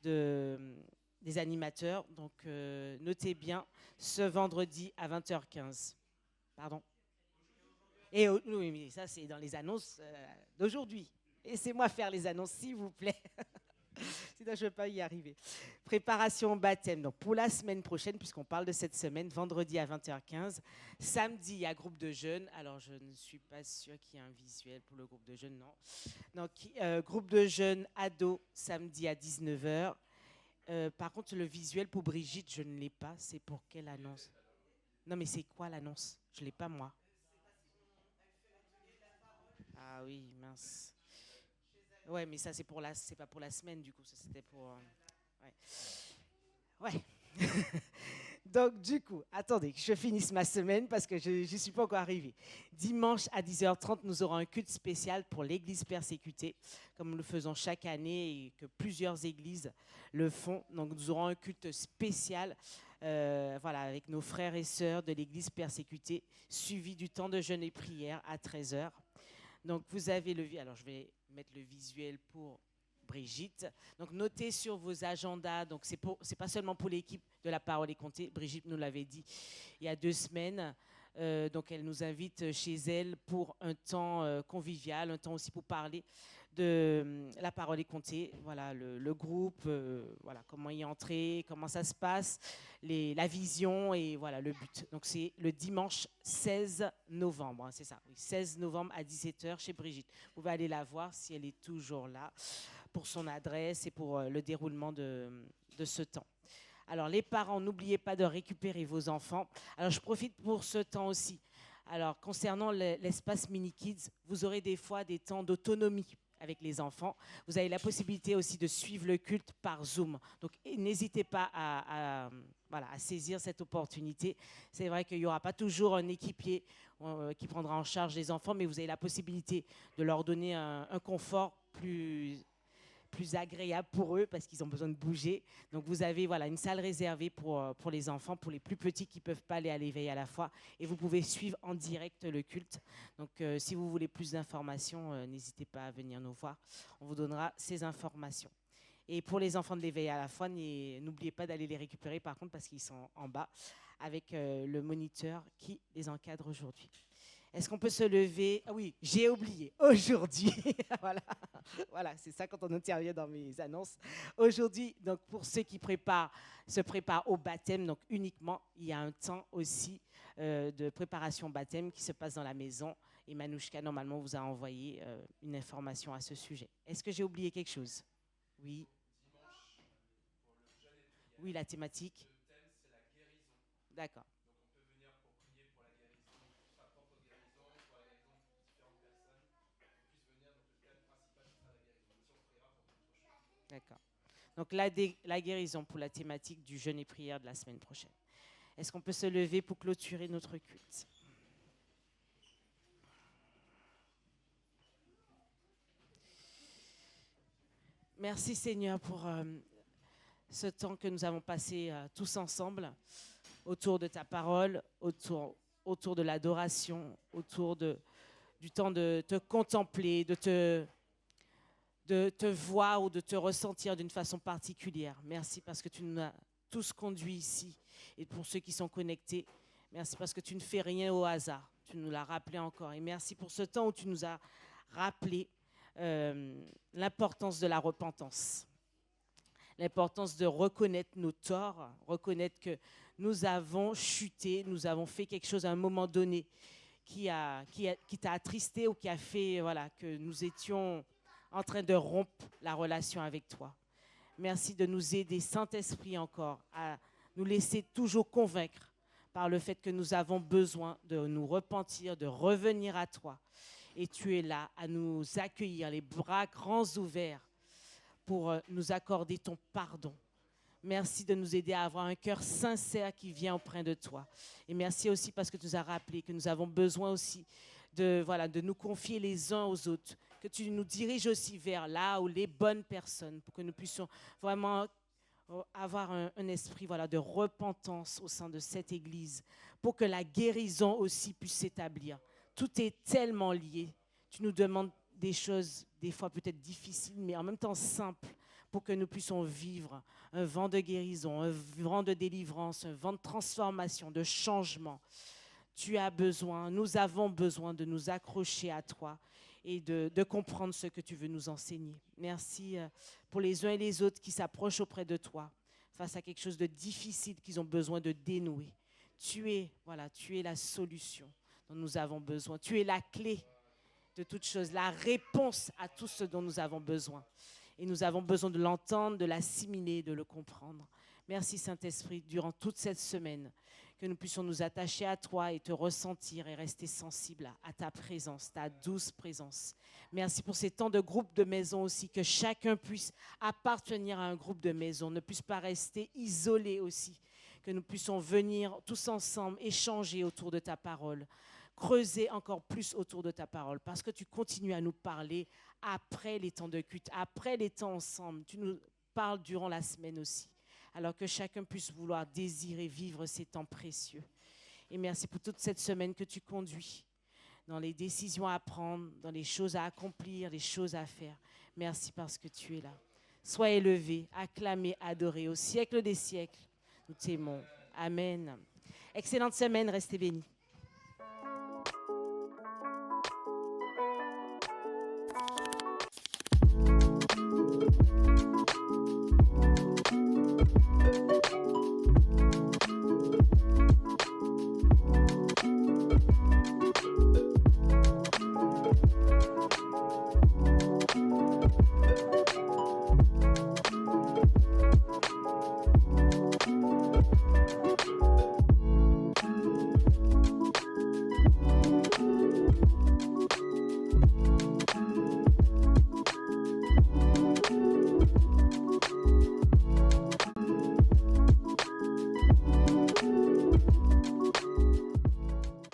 Speaker 8: des animateurs. Donc, notez bien ce vendredi à 20h15. Pardon. Et oui, mais ça, c'est dans les annonces d'aujourd'hui. Laissez-moi faire les annonces, s'il vous plaît. Sinon, je ne vais pas y arriver. Préparation au baptême. Donc, pour la semaine prochaine, puisqu'on parle de cette semaine, vendredi à 20h15. Samedi, il y a groupe de jeunes. Alors, je ne suis pas sûre qu'il y ait un visuel pour le groupe de jeunes, non. Donc, groupe de jeunes ados, samedi à 19h. Par contre, le visuel pour Brigitte, je ne l'ai pas. C'est pour quelle annonce? Non, mais c'est quoi l'annonce? Je ne l'ai pas, moi. Ah oui, mince. Ouais, mais ça, c'est pas pour la semaine, du coup. Ça, c'était pour... ouais. Donc, du coup, attendez que je finisse ma semaine parce que je n'y suis pas encore arrivée. Dimanche à 10h30, nous aurons un culte spécial pour l'Église persécutée, comme nous le faisons chaque année et que plusieurs églises le font. Donc, nous aurons un culte spécial voilà, avec nos frères et sœurs de l'Église persécutée, suivi du temps de jeûne et prière à 13h. Donc, vous avez alors je vais mettre le visuel pour Brigitte. Donc, notez sur vos agendas. Donc, c'est pas seulement pour l'équipe de La Parole est comptée. Brigitte nous l'avait dit il y a 2 semaines. Donc, elle nous invite chez elle pour un temps convivial, un temps aussi pour parler de La Parole est comptée. Voilà, le groupe, voilà, comment y entrer, comment ça se passe, la vision et voilà, le but. Donc, c'est le dimanche 16 novembre, hein, c'est ça, oui, 16 novembre à 17h chez Brigitte. Vous pouvez aller la voir si elle est toujours là pour son adresse et pour le déroulement de ce temps. Alors, les parents, n'oubliez pas de récupérer vos enfants. Alors, je profite pour ce temps aussi. Alors, concernant l'espace Mini-Kids, vous aurez des fois des temps d'autonomie avec les enfants. Vous avez la possibilité aussi de suivre le culte par Zoom. Donc, n'hésitez pas à saisir cette opportunité. C'est vrai qu'il n'y aura pas toujours un équipier qui prendra en charge les enfants, mais vous avez la possibilité de leur donner un confort plus agréable pour eux parce qu'ils ont besoin de bouger. Donc, vous avez voilà, une salle réservée pour les enfants, pour les plus petits qui ne peuvent pas aller à l'éveil à la fois. Et vous pouvez suivre en direct le culte. Donc, si vous voulez plus d'informations, n'hésitez pas à venir nous voir. On vous donnera ces informations. Et pour les enfants de l'éveil à la fois, n'oubliez pas d'aller les récupérer par contre parce qu'ils sont en bas avec le moniteur qui les encadre aujourd'hui. Est-ce qu'on peut se lever? Ah oui, j'ai oublié. Aujourd'hui, voilà, c'est ça quand on intervient dans mes annonces. Aujourd'hui, donc pour ceux qui se préparent au baptême, donc uniquement, il y a un temps aussi de préparation au baptême qui se passe dans la maison. Et Manouchka, normalement, vous a envoyé une information à ce sujet. Est-ce que j'ai oublié quelque chose? Oui. Oui, la thématique. Le thème, c'est la guérison. D'accord. Donc la guérison pour la thématique du jeûne et prière de la semaine prochaine. Est-ce qu'on peut se lever pour clôturer notre culte? Merci Seigneur pour ce temps que nous avons passé tous ensemble autour de ta parole, autour de l'adoration, autour du temps de te contempler, de te voir ou de te ressentir d'une façon particulière. Merci parce que tu nous as tous conduits ici. Et pour ceux qui sont connectés, merci parce que tu ne fais rien au hasard. Tu nous l'as rappelé encore. Et merci pour ce temps où tu nous as rappelé l'importance de la repentance. L'importance de reconnaître nos torts, reconnaître que nous avons chuté, nous avons fait quelque chose à un moment donné qui t'a attristé ou qui a fait que nous étions en train de rompre la relation avec toi. Merci de nous aider, Saint-Esprit, encore, à nous laisser toujours convaincre par le fait que nous avons besoin de nous repentir, de revenir à toi. Et tu es là à nous accueillir, les bras grands ouverts, pour nous accorder ton pardon. Merci de nous aider à avoir un cœur sincère qui vient auprès de toi. Et merci aussi parce que tu nous as rappelé que nous avons besoin aussi de nous confier les uns aux autres, que tu nous diriges aussi vers là où les bonnes personnes, pour que nous puissions vraiment avoir un esprit de repentance au sein de cette Église, pour que la guérison aussi puisse s'établir. Tout est tellement lié. Tu nous demandes des choses, des fois peut-être difficiles, mais en même temps simples, pour que nous puissions vivre un vent de guérison, un vent de délivrance, un vent de transformation, de changement. Tu as besoin, nous avons besoin de nous accrocher à toi et de comprendre ce que tu veux nous enseigner. Merci pour les uns et les autres qui s'approchent auprès de toi face à quelque chose de difficile qu'ils ont besoin de dénouer. Tu es la solution dont nous avons besoin. Tu es la clé de toutes choses, la réponse à tout ce dont nous avons besoin. Et nous avons besoin de l'entendre, de l'assimiler, de le comprendre. Merci Saint-Esprit, durant toute cette semaine, que nous puissions nous attacher à toi et te ressentir et rester sensibles à ta présence, ta douce présence. Merci pour ces temps de groupe de maison aussi, que chacun puisse appartenir à un groupe de maison, ne puisse pas rester isolé aussi, que nous puissions venir tous ensemble, échanger autour de ta parole, creuser encore plus autour de ta parole, parce que tu continues à nous parler après les temps de culte, après les temps ensemble. Tu nous parles durant la semaine aussi, alors que chacun puisse vouloir désirer vivre ces temps précieux. Et merci pour toute cette semaine que tu conduis dans les décisions à prendre, dans les choses à accomplir, les choses à faire. Merci parce que tu es là. Sois élevé, acclamé, adoré au siècle des siècles. Nous t'aimons. Amen. Excellente semaine, restez bénis.